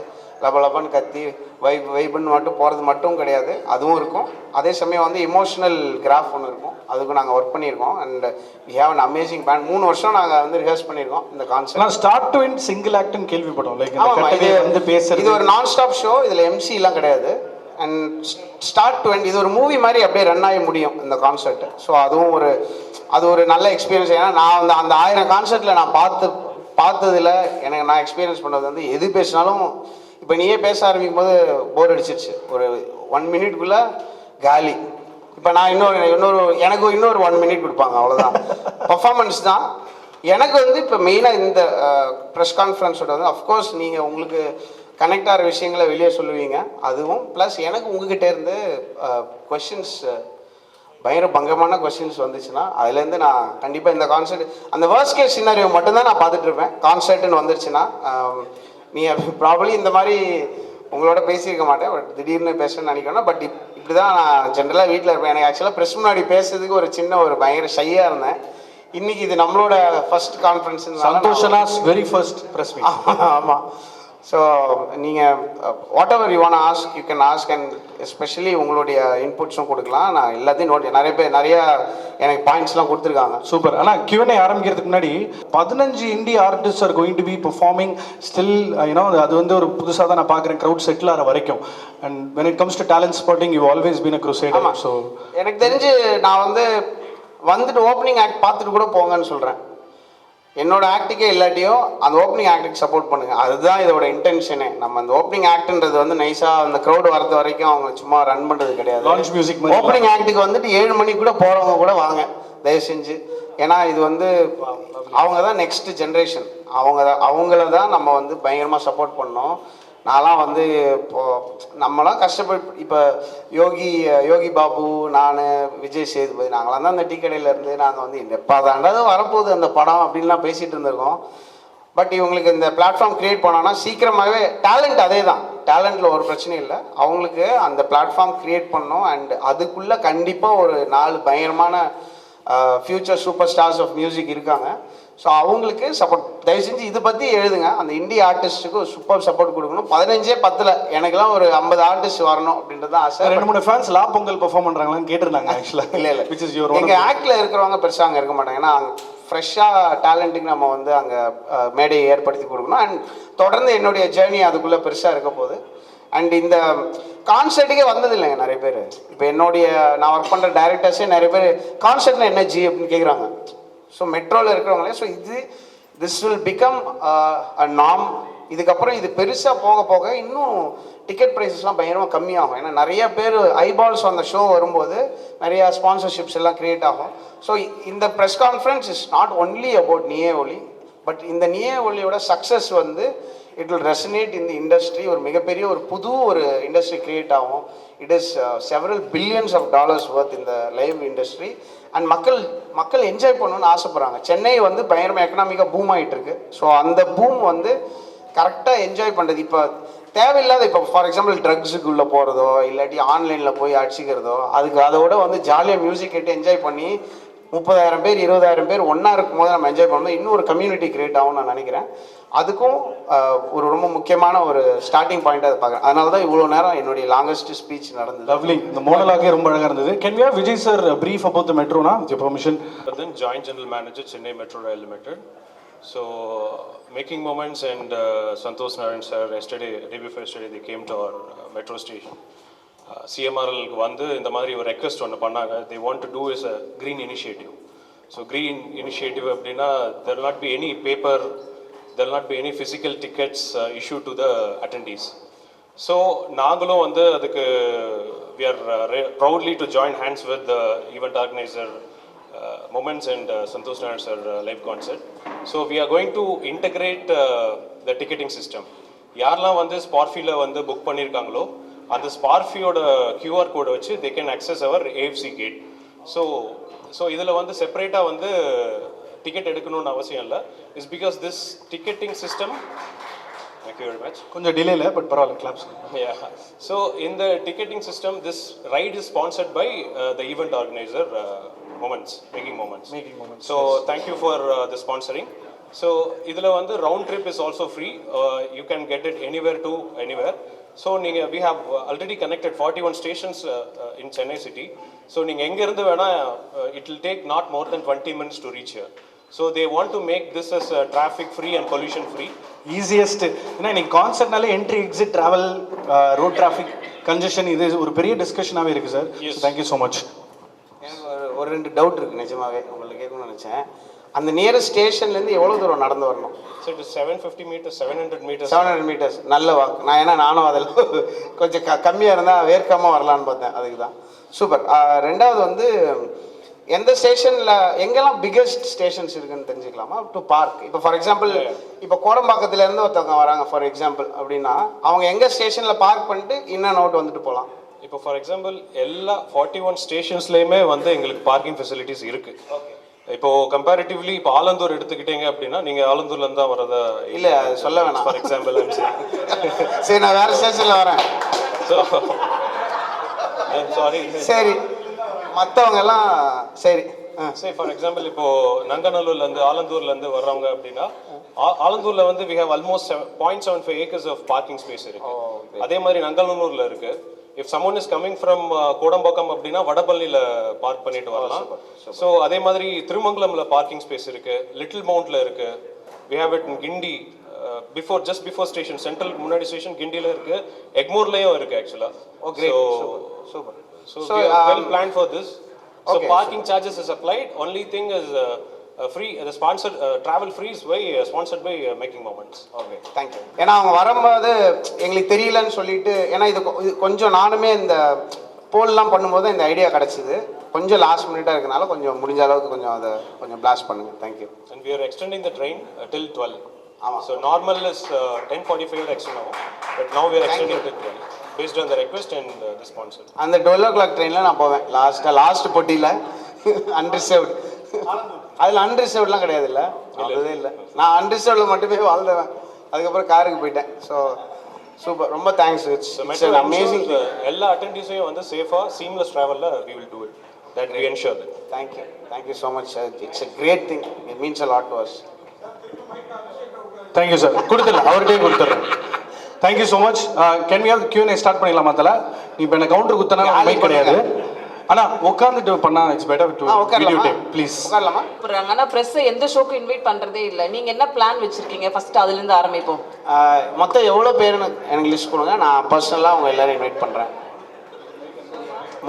லபன்னு கத்தி வைப்புன்னு மட்டும் போகிறது மட்டும் கிடையாது, அதுவும் இருக்கும். அதே சமயம் வந்து இமோஷனல் கிராஃப் ஒன்று இருக்கும், அதுக்கு நாங்கள் ஒர்க் பண்ணியிருக்கோம். And we have an amazing band. 3 வருஷம் நாங்கள் வந்து ரிஹர்ஸ் பண்ணியிருக்கோம் இந்த concert. Start to end single ஆக்ட்னு கேள்விப்பட்டோம். லைக் இது ஒரு நான் ஸ்டாப் ஷோ, இதில் எம்சிலாம் கிடையாது. அண்ட் ஸ்டார்ட் டு எண்ட் இது ஒரு மூவி மாதிரி அப்படியே ரன் ஆகி முடியும் இந்த கான்சர்ட். ஸோ அதுவும் அது ஒரு நல்ல எக்ஸ்பீரியன்ஸ். ஏன்னா நான் வந்து அந்த 1000 கான்சர்ட்டில் நான் பார்த்ததில் எனக்கு நான் எக்ஸ்பீரியன்ஸ் பண்ணது வந்து எது பேசினாலும் இப்போ நீயே பேச ஆரம்பிக்கும் போது போர் அடிச்சிருச்சு. ஒரு 1 மினிட்குள்ளே காலி. இப்போ நான் எனக்கு இன்னொரு 1 மினிட் கொடுப்பாங்க, அவ்வளோதான். பர்ஃபார்மன்ஸ் தான் எனக்கு வந்து இப்போ மெயினாக இந்த ப்ரெஸ் கான்ஃபரன்ஸோட வந்து அஃப்கோர்ஸ் நீங்கள் உங்களுக்கு கனெக்ட் ஆகிற விஷயங்களை வெளியே சொல்லுவீங்க, அதுவும் ப்ளஸ் எனக்கு உங்ககிட்ட இருந்து கொஷின்ஸ் பயங்கர பங்கமான கொஸ்டின்ஸ் வந்துச்சுன்னா அதுலேருந்து நான் கண்டிப்பாக இந்த கான்சர்ட் அந்த வேர்ஸ்ட் கேஸ் சினாரியோ மட்டும்தான் நான் பார்த்துட்ருப்பேன். கான்சர்ட்டுன்னு வந்துருச்சுன்னா நீ ப்ராபப்ளி இந்த மாதிரி உங்களோட பேசியிருக்க மாட்டேன், பட் திடீர்னு பேசணும்னு நினைக்கணும். பட் இப்படி தான் நான் ஜென்ரலாக வீட்டில் இருப்பேன். எனக்கு ஆக்சுவலாக ப்ரெஸ் முன்னாடி பேசுறதுக்கு ஒரு சின்ன ஒரு பயங்கர ஷையாக இருந்தேன். இன்னைக்கு இது நம்மளோட ஃபர்ஸ்ட் கான்ஃபரன்ஸ், சந்தோஷனா வெரி ஃபர்ஸ்ட் ப்ரெஸ் மீட். ஆமாம், ஸோ நீங்கள் whatever you want ask you can ask and especially உங்களுடைய இன்புட்ஸும் கொடுக்கலாம். நான் எல்லாத்தையும் நிறைய எனக்கு பாயிண்ட்ஸ்லாம் கொடுத்துருக்காங்க. சூப்பர். ஆனால் Q&A ஆரம்பிக்கிறதுக்கு முன்னாடி 15 இந்திய artist are going to be performing still you know அது வந்து ஒரு புதுசாக தான் நான் பார்க்குறேன் க்ரௌட் செட்டில் ஆகிற வரைக்கும். And when it comes to talent spotting you always been a crusader. So எனக்கு தெரிஞ்சு நான் வந்துட்டு ஓப்பனிங் ஆக்ட் பார்த்துட்டு கூட போங்கன்னு சொல்கிறேன். என்னோட ஆக்டுக்கே இல்லாட்டியும் அந்த ஓப்பனிங் ஆக்டுக்கு சப்போர்ட் பண்ணுங்க. அதுதான் இதோட இன்டென்ஷனே. நம்ம அந்த ஓப்பனிங் ஆக்ட்ன்றது வந்து நைஸாக அந்த க்ரௌட் வரது வரைக்கும் அவங்க சும்மா ரன் பண்ணுறது கிடையாது. லான்ச் மியூசிக் ஓப்பனிங் ஆக்டுக்கு வந்துட்டு 7 மணிக்கு கூட போகிறவங்க கூட வாங்க தயவு செஞ்சு. ஏன்னா இது வந்து அவங்க தான் நெக்ஸ்ட் ஜென்ரேஷன். அவங்கள தான் நம்ம வந்து பயங்கரமாக சப்போர்ட் பண்ணோம். நான்லாம் வந்து இப்போது நம்மளாம் கஷ்டப்பட்டு இப்போ யோகி பாபு, நான், விஜய் சேதுபதி நாங்களாம் தான் அந்த டீ கடையிலேருந்து நாங்கள் வந்து எப்போ தாண்டாவது வரப்போகுது அந்த படம் அப்படின்லாம் பேசிகிட்டு இருந்திருக்கோம். பட் இவங்களுக்கு இந்த பிளாட்ஃபார்ம் க்ரியேட் பண்ணோன்னா சீக்கிரமாகவே டேலண்ட் அதே தான், டேலண்ட்டில் ஒரு பிரச்சனையும் இல்லை. அவங்களுக்கு அந்த பிளாட்ஃபார்ம் க்ரியேட் பண்ணோம். அண்ட் அதுக்குள்ளே கண்டிப்பாக ஒரு 4 பயங்கரமான future super stars of music இருக்காங்க. ஸோ அவங்களுக்கு சப்போர்ட் தயவு செஞ்சு இதை பற்றி எழுதுங்க. அந்த இந்திய ஆர்டிஸ்ட்டுக்கு சூப்பர் சப்போர்ட் கொடுக்கணும். 15 10 எனக்கெல்லாம் ஒரு 50 ஆர்டிஸ்ட் வரணும் அப்படின்றது தான் ஆசை. 2-3 ஃபேன்ஸ் லா பொங்கல் பெர்ஃபார்ம் பண்ணுறாங்களான்னு கேட்டிருந்தாங்க ஆக்சுவலாக. இல்லை எங்கள் ஆக்டில் இருக்கிறவங்க பெருசாக அங்கே இருக்க மாட்டாங்க. ஏன்னா அங்கே ஃப்ரெஷ்ஷாக டேலண்ட்டுக்கு நம்ம வந்து அங்கே மேடையை ஏற்படுத்தி கொடுக்கணும். அண்ட் தொடர்ந்து என்னுடைய ஜேர்னி அதுக்குள்ளே பெருசாக இருக்க போகுது. அண்ட் இந்த கான்சர்ட்டுக்கே வந்தது இல்லைங்க நிறைய பேர். இப்போ நான் ஒர்க் பண்ணுற டைரக்டர்ஸே நிறைய பேர் கான்சர்ட்னா என்ன ஜி அப்படின்னு கேட்குறாங்க. ஸோ மெட்ரோவில் இருக்கிறவங்களே so this will become a norm. இதுக்கப்புறம் இது பெருசாக போக போக இன்னும் டிக்கெட் ப்ரைஸஸ்லாம் பயங்கரமாக கம்மியாகும். ஏன்னா நிறைய பேர் ஐபால்ஸ் அந்த ஷோ வரும்போது நிறையா ஸ்பான்சர்ஷிப்ஸ் எல்லாம் க்ரியேட் ஆகும். ஸோ இந்த press conference is not only about Neeye Oli, but இந்த நியே ஒலியோட சக்ஸஸ் வந்து it will resonate in the industry. ஒரு மிகப்பெரிய புது இண்டஸ்ட்ரி க்ரியேட் ஆகும். It is several billions of dollars worth இந்த லைவ் இண்டஸ்ட்ரி. அண்ட் மக்கள் என்ஜாய் பண்ணணும்னு ஆசைப்பட்றாங்க. சென்னை வந்து பயங்கரமாக எக்கனாமிக்காக பூம் ஆகிட்டு இருக்கு. ஸோ அந்த பூம் வந்து கரெக்டாக என்ஜாய் பண்ணுறது இப்போ தேவையில்லாத இப்போ ஃபார் எக்ஸாம்பிள் ட்ரக்ஸுக்குள்ளே போகிறதோ இல்லாட்டி ஆன்லைனில் போய் அடிச்சிக்கிறதோ அதோட வந்து ஜாலியாக மியூசிக் கேட்டு என்ஜாய் பண்ணி 30,000 பேர் 20,000 பேர் ஒன்றா இருக்கும்போது நம்ம என்ஜாய் பண்ணணும். இன்னும் ஒரு கம்யூனிட்டி கிரியேட் ஆகும்னு நான் நினைக்கிறேன். அதுக்கும் ரொம்ப முக்கியமான ஒரு ஸ்டார்டிங் பாயிண்ட் அதை பார்க்குறேன். அதனால தான் இவ்வளோ நேரம் என்னுடைய லாங்கஸ்ட் ஸ்பீச் நடந்தது. லவ்லி. இந்த மோனலாகே ரொம்ப அழகாக இருந்தது. Can we have Vijay sir brief about the மெட்ரோனா with your permission? Then Joint General Manager Chennai Metro Rail Limited. So Making Moments and Santosh Narayan sir day before yesterday they came to our metro station. CMRL வந்து இந்த மாதிரி ஒரு request ஒன்று பண்ணாங்க. they want to do is a green initiative. So green initiative அப்படின்னா there will not be any paper, there will not be any physical tickets issued to the attendees. So நாங்களும் வந்து அதுக்கு we are proudly to join hands with the event organizer Moments and Santosh Narayan sir live concert. So we are going to integrate the ticketing system. யாரெல்லாம் வந்து ஸ்பார்ஃபியில் வந்து book பண்ணியிருக்காங்களோ அந்த ஸ்பார்ஃபியோட QR கோடை வச்சு they can access our AFC gate. So இதில் வந்து செப்பரேட்டாக வந்து டிக்கெட் எடுக்கணும்னு அவசியம் இல்லை. It's because this ticketing system Thank you very much. கொஞ்சம் டிலே இல்லை பட் பரவாயில்ல claps. Yeah. So in the ticketing system, this ride is sponsored by the event organizer, Making Moments. So thank you for the sponsoring. So idhula vandu round trip is also free. You can get it anywhere to anywhere. So we have already connected 41 stations in Chennai city. So neenga enga irundhu vena it will take not more than 20 minutes to reach here. So they want to make this as traffic free and pollution free. Easiest. ஏன்னா இன்னைக்கு கான்செப்ட்னாலே entry exit travel road traffic congestion இது ஒரு பெரிய டிஸ்கஷனாகவே இருக்குது sir. Thank you so much. எனக்கு ஒரு 2 doubt இருக்குது நிஜமாவே உங்களுக்கு கேட்கணும்னு நினச்சேன். அந்த நியரஸ்ட் ஸ்டேஷன்லேருந்து எவ்வளோ தூரம் நடந்து வரணும்? So it is 750 meters, 700 meters. 700 meters. நல்ல வாக்கு. நானும் அதில் கொஞ்சம் கம்மியாக இருந்தால் வேர்க்காமல் வரலான்னு பார்த்தேன். அதுக்கு தான் சூப்பர். ரெண்டாவது வந்து எந்த ஸ்டேஷனில் எங்கெல்லாம் பிக்கஸ்ட் ஸ்டேஷன்ஸ் இருக்குன்னு தெரிஞ்சுக்கலாமா டு பார்க்? இப்போ ஃபார் எக்ஸாம்பிள் இப்போ கோடம்பாக்கத்துலேருந்து ஒருத்தவங்க வராங்க ஃபார் எக்ஸாம்பிள் அப்படின்னா அவங்க எங்கள் ஸ்டேஷனில் பார்க் பண்ணிட்டு இன் அண்ட் அவுட் வந்துட்டு போகலாம்? இப்போ ஃபார் எக்ஸாம்பிள் எல்லா 41 ஸ்டேஷன்ஸ்லேயுமே வந்து எங்களுக்கு பார்க்கிங் ஃபெசிலிட்டிஸ் இருக்குது. இப்போ கம்பேரிட்டிவ்லி இப்போ ஆலந்தூர் எடுத்துக்கிட்டீங்க அப்படின்னா நீங்கள் ஆலந்தூர்லேருந்து தான் வரதா? இல்லை சொல்ல வேணாம். ஃபார் எக்ஸாம்பிள் சரி நான் வேறு ஸ்டேஷனில் வரேன். So sorry. சரி மற்றவங்க எல்லாம் சரி சே ஃபார் எக்ஸாம்பிள் இப்போ நங்கநல்லூர்ல இருந்து ஆலந்தூர்ல இருந்து வர்றவங்க அப்படின்னா ஆலந்தூர்ல வந்து we have almost 0.75 acres of parking space இருக்கு. அதே மாதிரி நங்கநல்லூர்ல இருக்கு. If someone is coming from Kodambakkam அப்படின்னா வடபள்ளியில பார்க் பண்ணிட்டு வரலாம். ஸோ அதே மாதிரி திருமங்கலம்ல பார்க்கிங் ஸ்பேஸ் இருக்கு, லிட்டில் மவுண்ட்ல இருக்கு, we have it in Guindy just before station central முன்னாடி ஸ்டேஷன் கிண்டில இருக்கு, எக்மோர்லயும் இருக்கு ஆக்சுவலா. Super. So we are well planned for this. So parking charges is applied. Only thing is free. The sponsored travel free is sponsored by Making Moments. Okay, thank you. ஏன்னா அவங்க வரும்போது எங்களுக்கு தெரியலன்னு சொல்லிட்டு, ஏன்னா இது கொஞ்சம் நானுமே இந்த போல்லாம் பண்ணும்போது இந்த ஐடியா கிடச்சிது. கொஞ்சம் லாஸ்ட் மினிட்டாக இருக்கனால கொஞ்சம் முடிஞ்ச அளவுக்கு கொஞ்சம் அதை கொஞ்சம் பிளாஸ்ட் பண்ணுங்கள். Thank you. And we are extending the train till 12. So normal is 10:45 extra now, but now we are extending it till 12 based on the request and the sponsor. அந்த 12 o'clock ட்ரெயினில் நான் போவேன் லாஸ்ட் போட்டியில் அன்ரிசர்வ்டு. அதில் அன்ரிசர்வ்ட்லாம் கிடையாது, இல்லை அதுவே இல்லை. நான் அன்ரிசர்வ்டில் மட்டுமே வாழ்ந்தவன், அதுக்கப்புறம் காருக்கு போயிட்டேன். ஸோ சூப்பர், ரொம்ப தேங்க்ஸ். It's amazing. எல்லா அட்டெண்டீஸையும் வந்து சேஃபாக சீம்லெஸ் ட்ராவலில் we will do it. That we ensure that. Thank you so much, sir. It's a great thing. It means a lot to us. Thank you sir. கொடுத்துடலாம், அவர்கிட்டே கொடுத்துட்றேன். Thank you so much. Can we have Q&A start பண்ணிடலாமா தல? இப்போ எனக்கு counter குத்தனா mic கிடையாது. ஆனா உட்கார்ந்துட்டு பண்ணா it's better to video tape please. உட்காரலாமா? ஆனா பிரஸ் எந்த ஷோக்கு இன்வைட் பண்றதே இல்ல. நீங்க என்ன பிளான் வச்சிருக்கீங்க? ஃபர்ஸ்ட் அதுல இருந்து ஆரம்பிப்போம். மொத்தம் எவ்வளோ பேருன்னு எனக்கு லிஸ்ட் கொடுங்க. நான் பர்சனலாக உங்க எல்லாரும் இன்வைட் பண்ணுறேன்.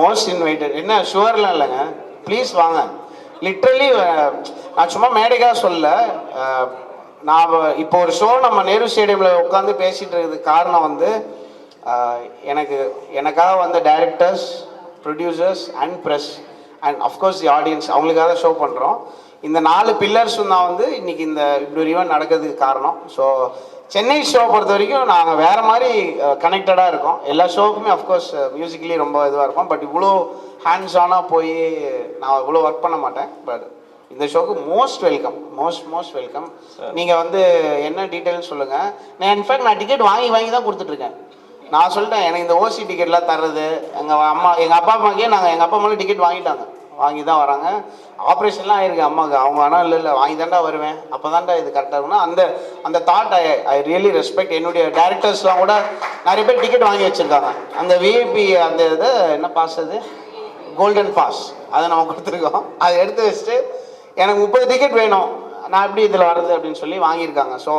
மோஸ்ட் இன்வைட்டட் என்ன ஷுவர்லாம் இல்லைங்க, ப்ளீஸ் வாங்க. லிட்ரலி நான் சும்மா மேடைக்காக சொல்ல, நான் இப்போ ஒரு ஷோ நம்ம நேரு ஸ்டேடியமில் உட்காந்து பேசிகிட்டு இருக்கிறதுக்கு காரணம் வந்து எனக்காக வந்த directors, producers and press and of course the audience, அவங்களுக்காக தான் ஷோ பண்ணுறோம். இந்த 4 பில்லர்ஸும் தான் வந்து இன்றைக்கி இந்த இப்படி ஒரு ஈவெண்ட் நடக்கிறதுக்கு காரணம். ஸோ சென்னை ஷோ பொறுத்த வரைக்கும் நாங்கள் வேறு மாதிரி கனெக்டடாக இருக்கோம். எல்லா ஷோவுக்குமே அஃப்கோர்ஸ் மியூசிக்கலி ரொம்ப இதுவாக இருக்கும். பட் இவ்வளோ ஹேண்ட்ஸ் ஆனாக போய் நான் இவ்வளோ ஒர்க் பண்ண மாட்டேன். பட் இந்த ஷோக்கு மோஸ்ட் வெல்கம். நீங்கள் வந்து என்ன டீட்டெயில்னு சொல்லுங்கள். நான் இன்ஃபேக்ட் நான் டிக்கெட் வாங்கி தான் கொடுத்துட்ருக்கேன். நான் சொல்லிட்டேன், எனக்கு இந்த ஓசி டிக்கெட்லாம் தர்றது எங்கள் அப்பா அம்மாக்கே எங்கள் அப்பா அம்மாவும் டிக்கெட் வாங்கி தான் வராங்க. ஆப்ரேஷன்லாம் ஆயிருக்கு அம்மாவுக்கு. அவங்க ஆனால் இல்லை வாங்கி தாண்டா வருவேன், அப்போ தாண்டா இது கரெக்டாக இருக்கும்னா அந்த தாட் ஐ ரியலி ரெஸ்பெக்ட். என்னுடைய டேரக்டர்ஸ்லாம் கூட நிறைய பேர் டிக்கெட் வாங்கி வச்சுருக்காங்க. அந்த விஐபி அந்த இது என்ன பாஸ், அது கோல்டன் பாஸ், அதை நம்ம கொடுத்துருக்கோம். அதை எடுத்து வச்சுட்டு எனக்கு 30 டிக்கெட் வேணும், நான் எப்படி இதில் வர்றது அப்படின்னு சொல்லி வாங்கியிருக்காங்க. ஸோ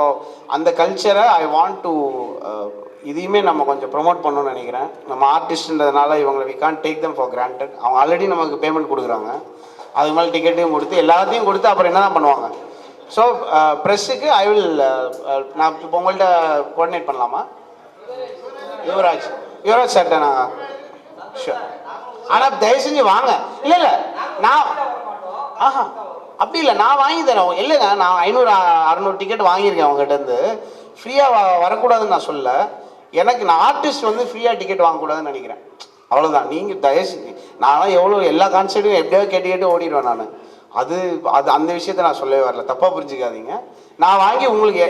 அந்த கல்ச்சரை ஐ வாண்ட் டு இதையுமே நம்ம கொஞ்சம் ப்ரொமோட் பண்ணணும்னு நினைக்கிறேன். நம்ம ஆர்டிஸ்ட்ன்றதுனால இவங்களை we can't take them for granted. அவங்க ஆல்ரெடி நமக்கு பேமெண்ட் கொடுக்குறாங்க, அதுக்கு மேலே டிக்கெட்டையும் கொடுத்து எல்லாத்தையும் கொடுத்து அப்புறம் என்ன தான் பண்ணுவாங்க. ஸோ ப்ரெஸ்ஸுக்கு ஐ வில் நான் இப்போ உங்கள்கிட்ட கோஆர்டினேட் பண்ணலாமா? யுவராஜ் சார்ட்ட நான் ஷூர். ஆனால் தயவு செஞ்சு வாங்க. இல்லை நான் அப்படி இல்லை, நான் வாங்கி தரேன். இல்லைங்க, நான் 500-600 டிக்கெட் வாங்கியிருக்கேன் அவங்ககிட்டருந்து. ஃப்ரீயாக வரக்கூடாதுன்னு நான் சொல்ல, நான் ஆர்டிஸ்ட் வந்து ஃப்ரீயாக டிக்கெட் வாங்கக்கூடாதுன்னு நினைக்கிறேன். அவ்வளோதான். நீங்கள் தயவுசெஞ்சு நான்லாம் எவ்வளோ எல்லா கான்சர்ட்டும் எப்படியாவது கேட்டு ஓடிடுவேன் நான். அது அந்த விஷயத்த நான் சொல்லவே வரல, தப்பாக புரிஞ்சுக்காதீங்க. நான் வாங்கி உங்களுக்கு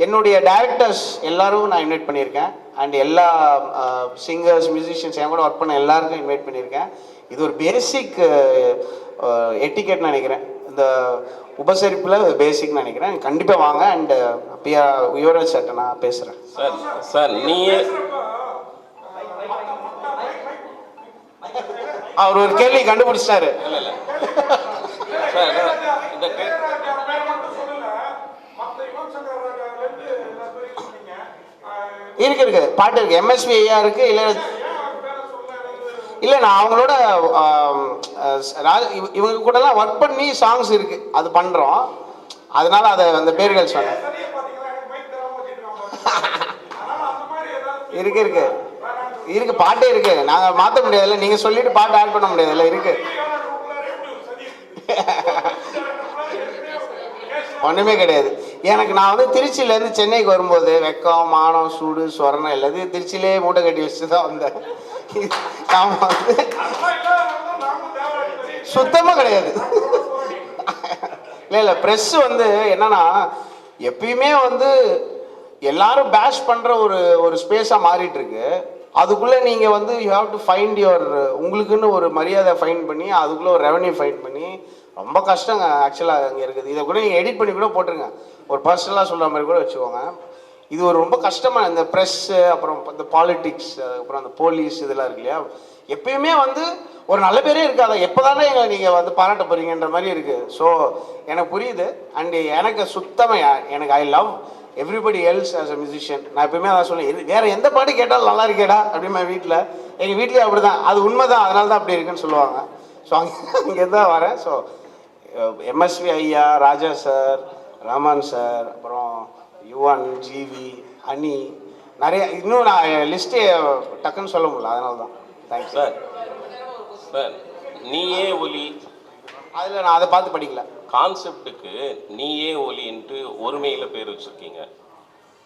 என்னுடைய டைரக்டர்ஸ் எல்லாரும் நான் இன்வைட் பண்ணியிருக்கேன். அண்ட் எல்லா சிங்கர்ஸ், மியூசிஷியன்ஸ் என் கூட ஒர்க் பண்ண எல்லாருக்கும் இன்வைட் பண்ணியிருக்கேன். இது ஒரு பேசிக் எட்டிக்கெட்னு நினைக்கிறேன். இந்த உபசரிப்பில் பேசிக்னு நினைக்கிறேன். கண்டிப்பாக வாங்க. அண்ட் யுவராஜ் சார்ட்ட நான் பேசுகிறேன். சார் அவர் ஒரு கேள்வி கண்டுபிடிச்சிட்டாரு. இருக்கு பாட்டு இருக்கு, எம்எஸ்வி ஐயா இருக்கு. இல்லை நான் அவங்களோட இவங்க கூடலாம் ஒர்க் பண்ணி சாங்ஸ் இருக்கு, அது பண்ணுறோம். அதனால அதை அந்த பேர்கள் சொன்னேன். இருக்கு பாட்டே இருக்கு, நாங்கள் மாற்ற முடியாதுல்ல. நீங்கள் சொல்லிட்டு பாட்டு ஆட் பண்ண முடியாதுல்ல. இருக்கு ஒன்றுமே கிடையாது. நான் வந்து திருச்சியிலேருந்து சென்னைக்கு வரும்போது வெக்கம், மானம், சூடு, சொரணம் எல்லாத்தையும் திருச்சியிலே மூட்டை கட்டி வச்சு தான் வந்தேன். நான் வந்து சுத்தமாக கிடையாது. இல்லை ப்ரெஸ் வந்து என்னன்னா எப்பயுமே வந்து எல்லாரும் பேஷ் பண்ணுற ஒரு ஸ்பேஸாக மாறிட்டு இருக்கு. அதுக்குள்ளே நீங்கள் வந்து you have to find your உங்களுக்குன்னு ஒரு மரியாதை ஃபைண்ட் பண்ணி அதுக்குள்ளே ஒரு ரெவன்யூ ஃபைண்ட் பண்ணி ரொம்ப கஷ்டங்க ஆக்சுவலாக அங்கே இருக்குது. இதை கூட நீங்கள் எடிட் பண்ணி கூட போட்டுருங்க, ஒரு பர்சனலாக சொல்கிற மாதிரி கூட வச்சுக்கோங்க. இது ஒரு ரொம்ப கஷ்டமாக இந்த ப்ரெஸ்ஸு அப்புறம் இந்த பாலிட்டிக்ஸ் அப்புறம் அந்த போலீஸ் இதெல்லாம் இருக்கு இல்லையா, எப்பயுமே வந்து ஒரு நல்ல பேரே இருக்காது. எப்போ தானே எங்களை நீங்கள் வந்து பாராட்ட போகிறீங்கன்ற மாதிரி இருக்குது. ஸோ எனக்கு புரியுது. அண்டு எனக்கு சுத்தமாக எனக்கு I love everybody else as a musician. நான் எப்பவுமே அதான் சொல்லுவேன், வேறு எந்த பாட்டு கேட்டாலும் நல்லா இருக்கேடா அப்படிமா வீட்டில். எங்கள் வீட்லேயே அப்படி தான், அது உண்மை தான், அதனால தான் அப்படி இருக்குன்னு சொல்லுவாங்க. ஸோ அங்கே தான் வரேன். ஸோ எம்எஸ்வி ஐயா, ராஜா சார், ரஹ்மான் சார், அப்புறம் யுவன், ஜிவி, அனி, நிறைய இன்னும் நான் லிஸ்ட்டே டக்குன்னு சொல்ல முடியல, அதனால தான். Thanks sir. சார், நீயே ஒலி அதில் நான் அதை பார்த்து படிக்கல. கான்செப்டுக்கு நீயே ஒலின்ட்டு ஒருமையில் பேர் வச்சுருக்கீங்க.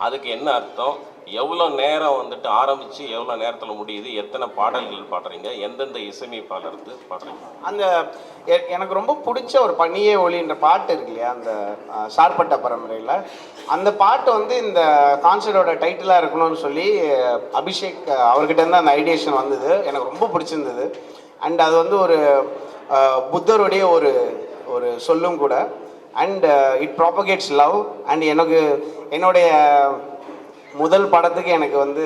அதுக்கு என்ன அர்த்தம்? எவ்வளோ நேரம் வந்துட்டு ஆரம்பித்து எவ்வளோ நேரத்தில் முடியுது? எத்தனை பாடல்கள் பாடுறீங்க? எந்தெந்த இசையமைப்பாளருக்கு பாடுறீங்க? அந்த எனக்கு ரொம்ப பிடிச்ச ஒரு பனியே ஒளின்ற பாட்டு இருக்கு இல்லையா, அந்த சார்பட்ட பரம்பரையில் அந்த பாட்டு வந்து இந்த கான்சர்ட்டோட டைட்டிலாக இருக்கணும்னு சொல்லி அபிஷேக் அவர்கிட்ட இருந்து அந்த ஐடியேஷன் வந்தது. எனக்கு ரொம்ப பிடிச்சிருந்தது. அண்ட் அது வந்து ஒரு புத்தருடைய ஒரு ஒரு சொல்லும் கூட. And it propagates love. And எனக்கு என்னுடைய முதல் படத்துக்கு எனக்கு வந்து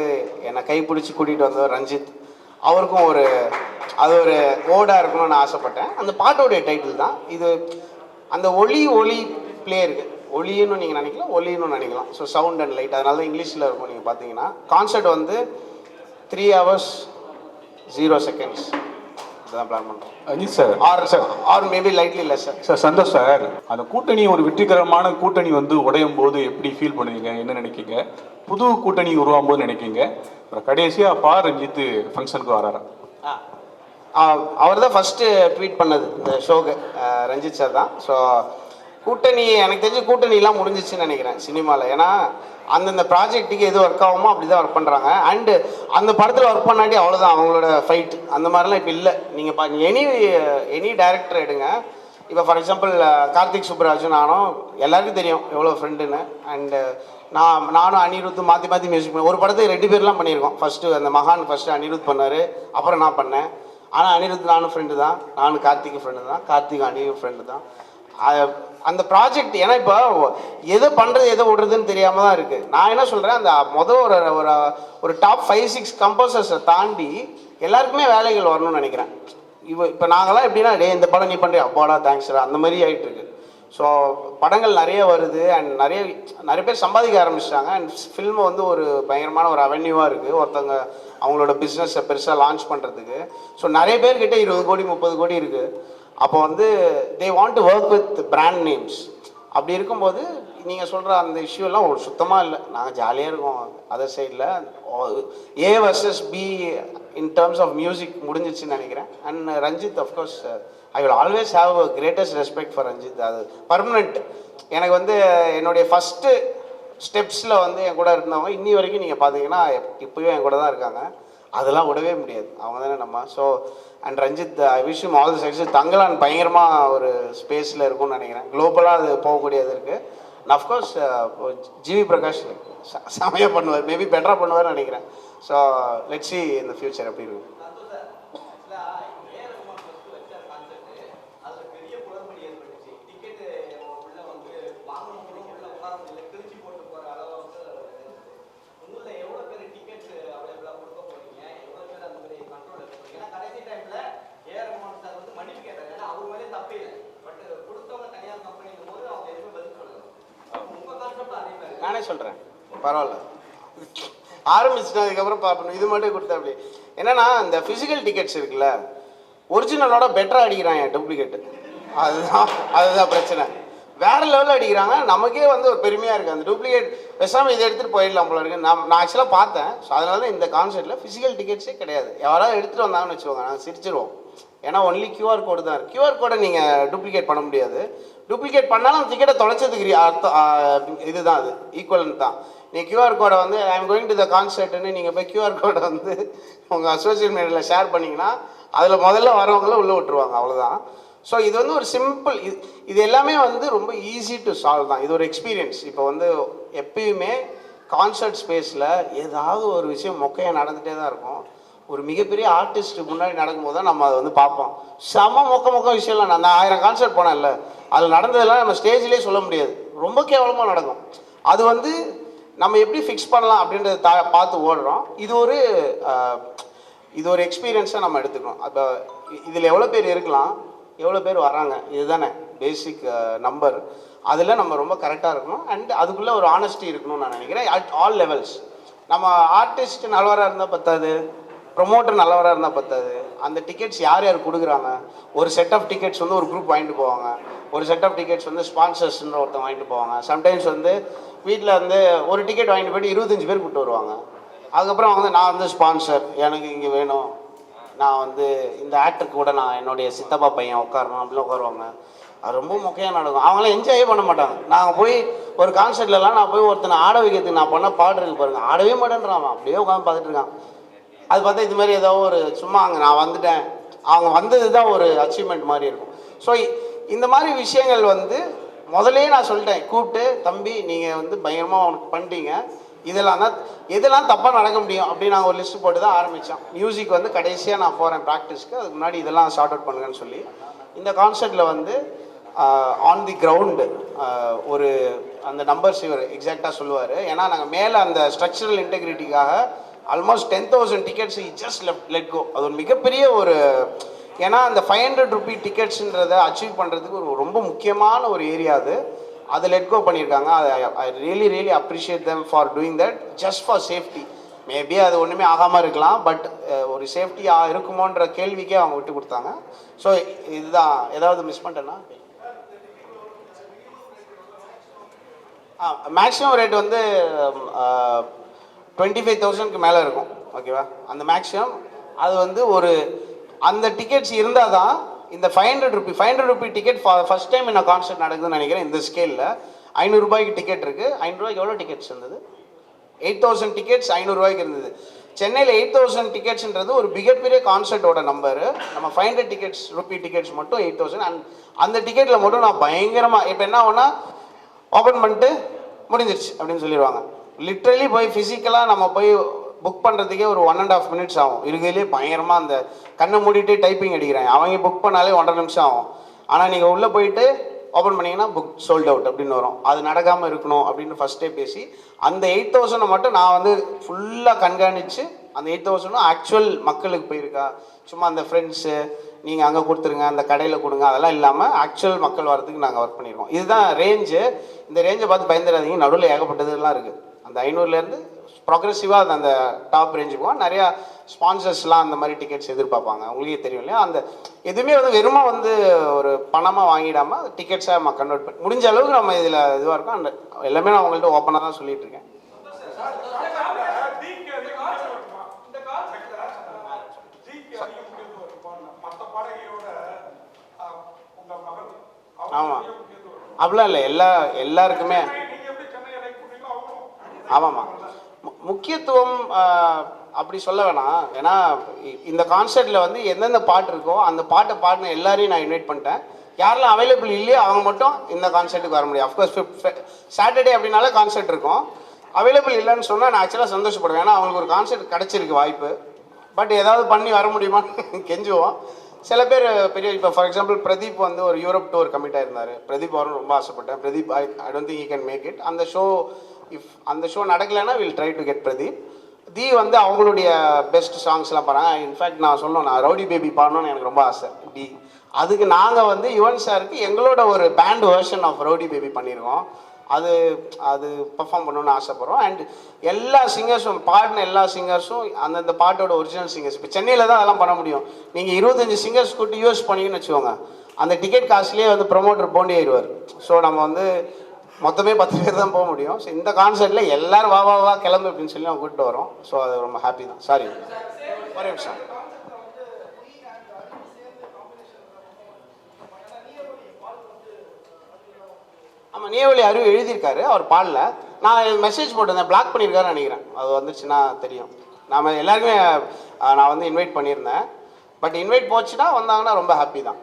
என்னை கைப்பிடிச்சி கூட்டிகிட்டு வந்தவர் ரஞ்சித். அவருக்கும் ஒரு அது ஒரு ஓடாக இருக்கணும்னு ஆசைப்பட்டேன். அந்த பாட்டோடைய டைட்டில் தான் இது. அந்த ஒளி பிளே இருக்குது. ஒளின்னு நீங்கள் நினைக்கலாம், ஒலின்னு நினைக்கலாம். ஸோ சவுண்ட் அண்ட் லைட், அதனால தான் இங்கிலீஷில் இருக்கும். நீங்கள் பார்த்தீங்கன்னா கான்சர்ட் வந்து 3 hours 0 seconds தான் பிளான் பண்ணுறோம். Ajith sir are maybe lightly less sir. Sir Santhosh sir, அந்த கூட்டணி ஒரு வெற்றிகரமான கூட்டணி வந்து உடையும் போது எப்படி ஃபீல் பண்ணுவீங்க, என்ன நினைக்கிங்க? புது கூட்டணி உருவாகும் போது நினைக்கிங்க? அப்புறம் கடைசியாக ரஞ்சித் ஃபங்க்ஷனுக்கு வராரா? அவர் தான் ஃபஸ்ட்டு ட்வீட் பண்ணது இந்த ஷோக்கு, ரஞ்சித் சார் தான். ஸோ கூட்டணி எனக்கு தெரிஞ்சு கூட்டணிலாம் முடிஞ்சிச்சுன்னு நினைக்கிறேன் சினிமாவில். ஏன்னா அந்தந்த ப்ராஜெக்ட்டுக்கு எது ஒர்க் ஆகுமோ அப்படி தான் ஒர்க் பண்ணுறாங்க. அண்டு அந்த படத்தில் ஒர்க் பண்ணாட்டி அவ்வளோதான் அவங்களோட ஃபைட். அந்த மாதிரிலாம் இப்போ இல்லை. நீங்கள் எனி டைரக்டர் எடுங்க. இப்போ ஃபார் எக்ஸாம்பிள் கார்த்திக் சுப்ராஜும் நானும் எல்லாருக்கும் தெரியும் எவ்வளோ ஃப்ரெண்டுன்னு. அண்டு நானும் அனிருத் மாற்றி மியூசிக் பண்ணேன். ஒரு படத்துக்கு 2 பேர்லாம் பண்ணியிருக்கோம். ஃபஸ்ட்டு அந்த மகான் ஃபஸ்ட்டு அனிருத் பண்ணார், அப்புறம் நான் பண்ணேன். ஆனால் அனிருத் நானும் ஃப்ரெண்டு தான், நானும் கார்த்திக் ஃப்ரெண்டு தான், கார்த்திக் அனிருத் ஃப்ரெண்டு தான். அந்த ப்ராஜெக்ட் ஏன்னா இப்போ எதை பண்ணுறது எதை விடுறதுன்னு தெரியாமல் தான் இருக்குது. நான் என்ன சொல்கிறேன், அந்த ஒரு டாப் 5-6 கம்போசர்ஸை தாண்டி எல்லாருக்குமே வேலைகள் வரணும்னு நினைக்கிறேன். இப்போ நாங்களாம் எப்படின்னா, இந்த படம் நீ பண்ணுறியா, அப்பாடா தேங்க்ஸ்ரா, அந்த மாதிரி ஆகிட்டு இருக்கு. ஸோ படங்கள் நிறைய வருது. அண்ட் நிறைய பேர் சம்பாதிக்க ஆரம்பிச்சிட்டாங்க. அண்ட் ஃபில்ம் வந்து ஒரு பயங்கரமான ஒரு அவென்யூவாக இருக்குது ஒருத்தவங்க அவங்களோட பிஸ்னஸை பெருசாக லான்ச் பண்ணுறதுக்கு. ஸோ நிறைய பேர்கிட்ட 20 கோடி 30 கோடி இருக்குது. அப்போ வந்து they want to work with brand names. அப்படி இருக்கும்போது நீங்கள் சொல்கிற அந்த இஷ்யூலாம் ஒரு சுத்தமாக இல்லை. நாங்கள் ஜாலியாக இருக்கோம் அதர் சைடில். A versus B in terms of music முடிஞ்சிச்சுன்னு நினைக்கிறேன். And Ranjith of course I will always have a greatest respect for Ranjith. அது பர்மனெண்ட். எனக்கு வந்து என்னுடைய ஃபஸ்ட்டு ஸ்டெப்ஸில் வந்து என் கூட இருந்தவங்க இன்னி வரைக்கும் நீங்கள் பார்த்தீங்கன்னா இப்போயும் என் கூட தான் இருக்காங்க. அதெல்லாம் விடவே முடியாது, அவங்க தானே நம்ம. So and Ranjith I wish you all the success. Thangalaan பயங்கரமாக ஒரு ஸ்பேஸில் இருக்கும்னு நினைக்கிறேன். குளோபலாக அது போகக்கூடியது இருக்குது. அண்ட் அஃப்கோர்ஸ் ஜிவி பிரகாஷ் செமையாக பண்ணுவார், மேபி பெட்டராக பண்ணுவார்னு நினைக்கிறேன். So let's see in the future எப்படி இருக்கும். நானே சொல்கிறேன் பரவாயில்ல, ஆரம்பிச்சிட்டதுக்கப்புறம் பார்ப்பணும். இது மட்டும் கொடுத்தா அப்படி என்னன்னா, இந்த ஃபிசிக்கல் டிக்கெட்ஸ் இருக்குல்ல, ஒரிஜினலோட பெட்டராக அடிக்கிறாங்க டூப்ளிகேட்டு. அதுதான் பிரச்சனை. வேறு லெவலில் அடிக்கிறாங்க. நமக்கே வந்து ஒரு பெருமையாக இருக்குது. அந்த டூப்ளிகேட் பேசாமல் இதை எடுத்துகிட்டு போயிடலாம் போல இருக்குது. நான் ஆக்சுவலாக பார்த்தேன். ஸோ அதனால தான் இந்த கான்செப்ட்டில் ஃபிசிக்கல் டிக்கெட்ஸே கிடையாது. யாராவது எடுத்துகிட்டு வந்தாங்கன்னு வச்சுக்கோங்க, நாங்கள் சிரிச்சிருவோம். ஏன்னா ஒன்லி கியூஆர் கோடு தான் இருக்குது. கியூஆர் கோடை நீங்கள் டூப்ளிகேட் பண்ண முடியாது. டூப்ளிகேட் பண்ணாலும் அந்த டிக்கெட்டை தொலைச்சதுக்கு அர்த்தம் இதுதான், அது ஈக்குவலன்ட் தான். நீங்கள் கியூஆர் கோடை வந்து I am going to the கான்சர்ட்னு நீங்கள் போய் கியூஆர் கோடை வந்து உங்கள் சோஷியல் மீடியாவில் ஷேர் பண்ணிங்கன்னா அதில் முதல்ல வரவங்கள உள்ளே விட்டுருவாங்க, அவ்வளோதான். ஸோ இது வந்து ஒரு சிம்பிள், இது எல்லாமே வந்து ரொம்ப ஈஸி டு சால்வ் தான். இது ஒரு எக்ஸ்பீரியன்ஸ். இப்போ வந்து எப்பயுமே கான்சர்ட் ஸ்பேஸில் ஏதாவது ஒரு விஷயம் மொக்கையாக நடந்துகிட்டே தான் இருக்கும். ஒரு மிகப்பெரிய ஆர்டிஸ்ட் முன்னாடி நடக்கும்போது தான் நம்ம அதை வந்து பார்ப்போம். செம மொக்க விஷயம்லாம் நான் 1000 கான்சர்ட் போனேன்ல, அதில் நடந்ததெல்லாம் நம்ம ஸ்டேஜ்லேயே சொல்ல முடியாது, ரொம்ப கேவலமாக நடக்கும். அது வந்து நம்ம எப்படி ஃபிக்ஸ் பண்ணலாம் அப்படின்றத பார்த்து ஓடுறோம். இது ஒரு எக்ஸ்பீரியன்ஸாக நம்ம எடுத்துக்கணும். அப்போ இதில் எவ்வளோ பேர் இருக்கலாம், எவ்வளோ பேர் வராங்க, இதுதானே பேசிக் நம்பர். அதில் நம்ம ரொம்ப கரெக்டாக இருக்கணும். அண்ட் அதுக்குள்ளே ஒரு ஆனஸ்டி இருக்கணும்னு நான் நினைக்கிறேன். At all levels. நம்ம ஆர்டிஸ்ட் நல்லவராக இருந்தால் பத்தாது, ப்ரொமோட்டர் நல்லவராக இருந்தால் பத்தாது. அந்த டிக்கெட்ஸ் யார் யார் கொடுக்குறாங்க, ஒரு செட் ஆஃப் டிக்கெட்ஸ் வந்து ஒரு குரூப் வாங்கிட்டு போவாங்க, ஒரு செட் ஆஃப் டிக்கெட்ஸ் வந்து ஸ்பான்சர்ஸ்ன்ற ஒருத்தன் வாங்கிட்டு போவாங்க. சம்டைம்ஸ் வந்து வீட்டில் வந்து ஒரு டிக்கெட் வாங்கிட்டு போய்ட்டு 25 பேர் கூப்பிட்டு வருவாங்க. அதுக்கப்புறம் வந்து நான் வந்து ஸ்பான்சர், எனக்கு இங்கே வேணும், நான் வந்து இந்த ஆக்டருக்கு கூட நான் என்னுடைய சித்தப்பா பையன் உட்காரணும் அப்படிலாம் உட்காருவாங்க. அது ரொம்ப மொக்கையாக நடக்கும். அவங்களாம் என்ஜாயே பண்ண மாட்டாங்க. நாங்கள் போய் ஒரு கான்சர்ட்லலாம் நான் போய் ஒருத்தனை ஆட வைக்கிறதுக்கு நான் பண்ண பாடுறதுக்கு பாருங்கள், ஆடவே மாட்டேன்றான், அப்படியே உட்காந்து பார்த்துட்டு இருக்கான். அது பார்த்தா இது மாதிரி ஏதோ ஒரு சும்மா அங்கே நான் வந்துட்டேன், அவங்க வந்தது தான் ஒரு அச்சீவ்மெண்ட் மாதிரி இருக்கும். ஸோ இந்த மாதிரி விஷயங்கள் வந்து முதலே நான் சொல்லிட்டேன், கூப்பிட்டு தம்பி நீங்கள் வந்து பயங்கரமாக அவனுக்கு பண்ணிட்டீங்க, இதெல்லாம் தப்பாக நடக்க முடியும் அப்படின்னு நாங்கள் ஒரு லிஸ்ட்டு போட்டு தான் ஆரம்பித்தோம். மியூசிக் வந்து கடைசியாக நான் போகிறேன் ப்ராக்டிஸ்க்கு, அதுக்கு முன்னாடி இதெல்லாம் ஷார்ட் அவுட் பண்ணுங்கன்னு சொல்லி இந்த கான்சர்ட்டில் வந்து ஆன் தி கிரவுண்டு ஒரு அந்த நம்பர்ஸ் இவர் எக்ஸாக்டாக சொல்லுவார். ஏன்னா நாங்கள் மேலே அந்த ஸ்ட்ரக்சரல் இன்டெகிரிட்டிக்காக almost 10,000 tickets just let go. அது ஒரு மிகப்பெரிய ஒரு, ஏன்னா அந்த 500 ரூபி டிக்கெட்ஸுன்றதை அச்சீவ் பண்ணுறதுக்கு ஒரு ரொம்ப முக்கியமான ஒரு ஏரியா அது லெட் கோ பண்ணியிருக்காங்க. I really appreciate them for doing that just for safety. Maybe அது ஒன்றுமே ஆகாமல் இருக்கலாம், பட் ஒரு சேஃப்டியாக இருக்குமோன்ற கேள்விக்கே அவங்க விட்டு கொடுத்தாங்க. ஸோ இதுதான். ஏதாவது மிஸ் பண்ணிட்டேன்னா மேக்ஸிமம் ரேட் வந்து 25,000க்கு மேலே இருக்கும். ஓகேவா? அந்த மேக்ஸிமம் அது வந்து ஒரு அந்த டிக்கெட்ஸ் இருந்தால் தான் இந்த 500 ரூபி டிக்கெட் ஃபர்ஸ்ட் டைம் என்ன கான்சர்ட் நடக்குதுன்னு நினைக்கிறேன். இந்த ஸ்கேலில் 500 ரூபாய்க்கு டிக்கெட் இருக்குது. 500 ரூபாய்க்கு எவ்வளோ டிக்கெட்ஸ் இருந்தது? 8,000 டிக்கெட்ஸ் 500 ரூபாய்க்கு இருந்தது. சென்னையில் 8,000 டிக்கெட்ஸ்ன்றது ஒரு மிகப்பெரிய கான்சர்ட்டோட நம்பரு. நம்ம 500 ரூபி டிக்கெட்ஸ் மட்டும் 8,000. அண்ட் அந்த டிக்கெட்டில் மட்டும் நான் பயங்கரமாக இப்போ என்ன ஆகுனா ஓப்பன் பண்ணிட்டு முடிஞ்சிருச்சு அப்படின்னு சொல்லிடுவாங்க. லிட்ரலி போய் ஃபிசிக்கலாக நம்ம போய் புக் பண்ணுறதுக்கே ஒரு 1.5 minutes ஆகும். இருக்கிறதுலே பயங்கரமாக அந்த கண்ணை மூடிட்டு டைப்பிங் அடிக்கிறாங்க. அவங்க புக் பண்ணாலே 1.5 நிமிஷம் ஆகும். ஆனால் நீங்கள் உள்ளே போயிட்டு ஓப்பன் பண்ணிங்கன்னா புக் சோல்ட் அவுட் அப்படின்னு வரும். அது நடக்காமல் இருக்கணும் அப்படின்னு ஃபஸ்ட்டே பேசி அந்த 8,000 மட்டும் நான் வந்து ஃபுல்லாக கண்காணித்து அந்த 8,000 ஆக்சுவல் மக்களுக்கு போயிருக்கா, சும்மா அந்த ஃப்ரெண்ட்ஸு நீங்கள் அங்கே கொடுத்துருங்க, அந்த கடையில் கொடுங்க, அதெல்லாம் இல்லாமல் ஆக்சுவல் மக்கள் வரதுக்கு நாங்கள் ஒர்க் பண்ணியிருக்கோம். இதுதான் ரேஞ்சு. இந்த ரேஞ்சை பார்த்து பயந்துடாதீங்க, நடுவில் ஏகப்பட்டதுலாம் இருக்குது. அந்த 500லேருந்து ப்ராக்ரெசிவாக அந்த டாப் ரேஞ்சு போகும். நிறையா ஸ்பான்சர்ஸ்லாம் அந்த மாதிரி டிக்கெட்ஸ் எதிர்பார்ப்பாங்க. உங்களுக்கே தெரியும் இல்லையா? அந்த எதுவுமே வந்து வெறுமா வந்து ஒரு பணமாக வாங்கிடாமல் டிக்கெட்ஸாக நம்ம கன்வெர்ட் பண்ணி முடிஞ்ச அளவுக்கு நம்ம இதில் இதுவாக இருக்கும். அந்த எல்லாமே நான் உங்கள்கிட்ட ஓப்பனாக தான் சொல்லிட்டு இருக்கேன். ஆமாம், அப்படிலாம் இல்லை, எல்லாருக்குமே. ஆமாம்மா, முக்கியத்துவம் அப்படி சொல்ல வேணாம். ஏன்னா இந்த கான்சர்ட்டில் வந்து எந்தெந்த பாட்டு இருக்கோ அந்த பாட்டை பாடின எல்லாரையும் நான் இன்வைட் பண்ணிட்டேன். யாரெல்லாம் அவைலபிள் இல்லையோ அவங்க மட்டும் இந்த கான்சர்ட்டுக்கு வர முடியும். அஃப்கோர்ஸ் சாட்டர்டே அப்படின்னால கான்சர்ட் இருக்கும். அவைலபிள் இல்லைன்னு சொன்னால் நான் ஆக்சுவலாக சந்தோஷப்படுவேன். ஏன்னா அவங்களுக்கு ஒரு கான்சர்ட் கிடச்சிருக்கு வாய்ப்பு. பட் ஏதாவது பண்ணி வர முடியுமான்னு கெஞ்சுவோம். சில பேர் பெரிய, இப்போ ஃபார் எக்ஸாம்பிள் பிரதீப் வந்து ஒரு யூரோப் டூர் கமிட் ஆயிருந்தார். பிரதீப் அவரும் ரொம்ப ஆசைப்பட்டேன். Pradeep I don't think he can make it. அந்த ஷோ நடக்கலைன்னா will try to get Pradeep. The வந்து அவங்களுடைய பெஸ்ட் சாங்ஸ்லாம் பாருங்க. இன்ஃபேக்ட் நான் சொல்லணும், நான் ரவுடி பேபி பாடணும்னு எனக்கு ரொம்ப ஆசை. டி அதுக்கு நாங்கள் வந்து யுவன் சாருக்கு எங்களோட ஒரு band version of rowdy baby பண்ணியிருக்கோம். அது பர்ஃபார்ம் பண்ணணும்னு ஆசைப்படுறோம். அண்ட் எல்லா சிங்கர்ஸும் பாடின எல்லா சிங்கர்ஸும் அந்தந்த பாட்டோட ஒரிஜினல் சிங்கர்ஸ். இப்போ சென்னையில் தான் அதெல்லாம் பண்ண முடியும். நீங்கள் 25 சிங்கர்ஸ் கூட்டி யூஸ் பண்ணிங்கன்னு வச்சுக்கோங்க, அந்த டிக்கெட் காஸ்ட்லேயே வந்து ப்ரொமோட்டர் போண்டி ஆயிடுவார். ஸோ நம்ம வந்து மொத்தமே 10 பேர் தான் போக முடியும். ஸோ இந்த கான்சர்ட்டில் எல்லோரும் வா கிளம்பு அப்படின்னு சொல்லி அவங்க கூப்பிட்டு வரோம். ஸோ அது ரொம்ப ஹாப்பி தான். சாரி, ஒரே நிமிஷம். ஆமாம், நியவலி அருவி எழுதியிருக்காரு, அவர் பாடல. நான் மெசேஜ் போட்டிருந்தேன், பிளாக் பண்ணியிருக்காருன்னு நினைக்கிறேன். அது வந்துச்சுன்னா தெரியும். நாம் எல்லாருக்குமே நான் வந்து இன்வைட் பண்ணியிருந்தேன். பட் இன்வைட் போச்சுன்னா வந்தாங்கன்னா ரொம்ப ஹாப்பி தான்.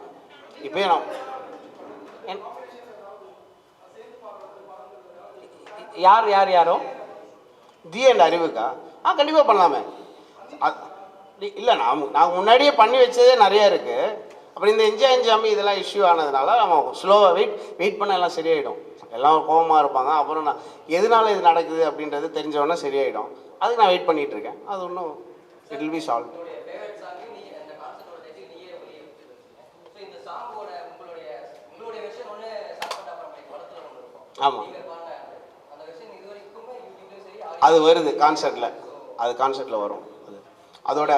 இப்போயே நான் யாரோ தி அண்ட் அறிவுக்கா கண்டிப்பாக பண்ணலாமே. இல்லை நான் முன்னாடியே பண்ணி வச்சதே நிறையா இருக்குது. அப்புறம் இந்த என்ஜாய் என்ஜாமி இதெல்லாம் இஷ்யூ ஆனதுனால நம்ம ஸ்லோவாக வெயிட் பண்ண எல்லாம் சரியாயிடும். எல்லாம் கோபமாக இருப்பாங்க. அப்புறம் நான் எதனால இது நடக்குது அப்படின்றது தெரிஞ்சவொன்னே சரியாயிடும். அதுக்கு நான் வெயிட் பண்ணிகிட்டு இருக்கேன். அது ஒன்றும் இட் வில் பி சால்வ். ஆமாம், அது வருது கான்சர்ட்டில் வரும். அதோட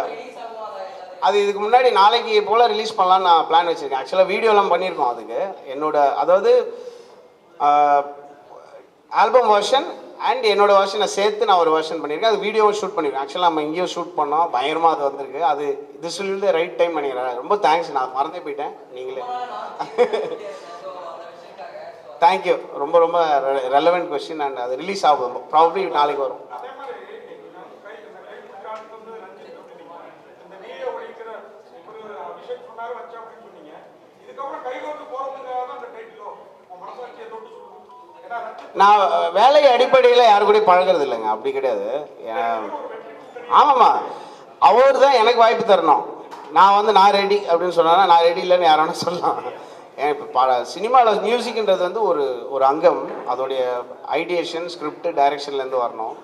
அது இதுக்கு முன்னாடி நாளைக்கு போல் ரிலீஸ் பண்ணலான்னு நான் பிளான் வச்சுருக்கேன். ஆக்சுவலாக வீடியோலாம் பண்ணியிருக்கோம். அதுக்கு அதாவது ஆல்பம் வெர்ஷன் அண்ட் என்னோடய வெர்ஷனை சேர்த்து நான் ஒரு வெர்ஷன் பண்ணியிருக்கேன். அது வீடியோவும் ஷூட் பண்ணியிருக்கேன். ஆக்சுவலாக நம்ம இங்கேயும் ஷூட் பண்ணோம். பயங்கரமாக அது வந்திருக்கு. அது this will be the right time பண்ணிக்கிறேன். ரொம்ப தேங்க்ஸ், நான் மறந்தே போயிட்டேன். நீங்களே தேங்க்யூ. ரொம்ப ரொம்ப ரெலவெண்ட் கொஸ்டின். அண்ட் அது ரிலீஸ் ஆகும் ப்ராபப்ளி நாளைக்கு வரும். நான் வேலை அடிப்படையில் யாரு கூட பழகிறது இல்லைங்க. அப்படி கிடையாது. ஆமாம்மா, அவர் தான் எனக்கு வாய்ப்பு தரணும். நான் ரெடி அப்படின்னு சொன்னா நான் ரெடி இல்லைன்னு யாரானு சொல்லலாம். இப்போ சினிமாவில் மியூசிக்ன்றது ஒரு அங்கம். அதோடைய ஐடியேஷன் ஸ்கிரிப்ட் டைரக்ஷன்லேருந்து வரணும்.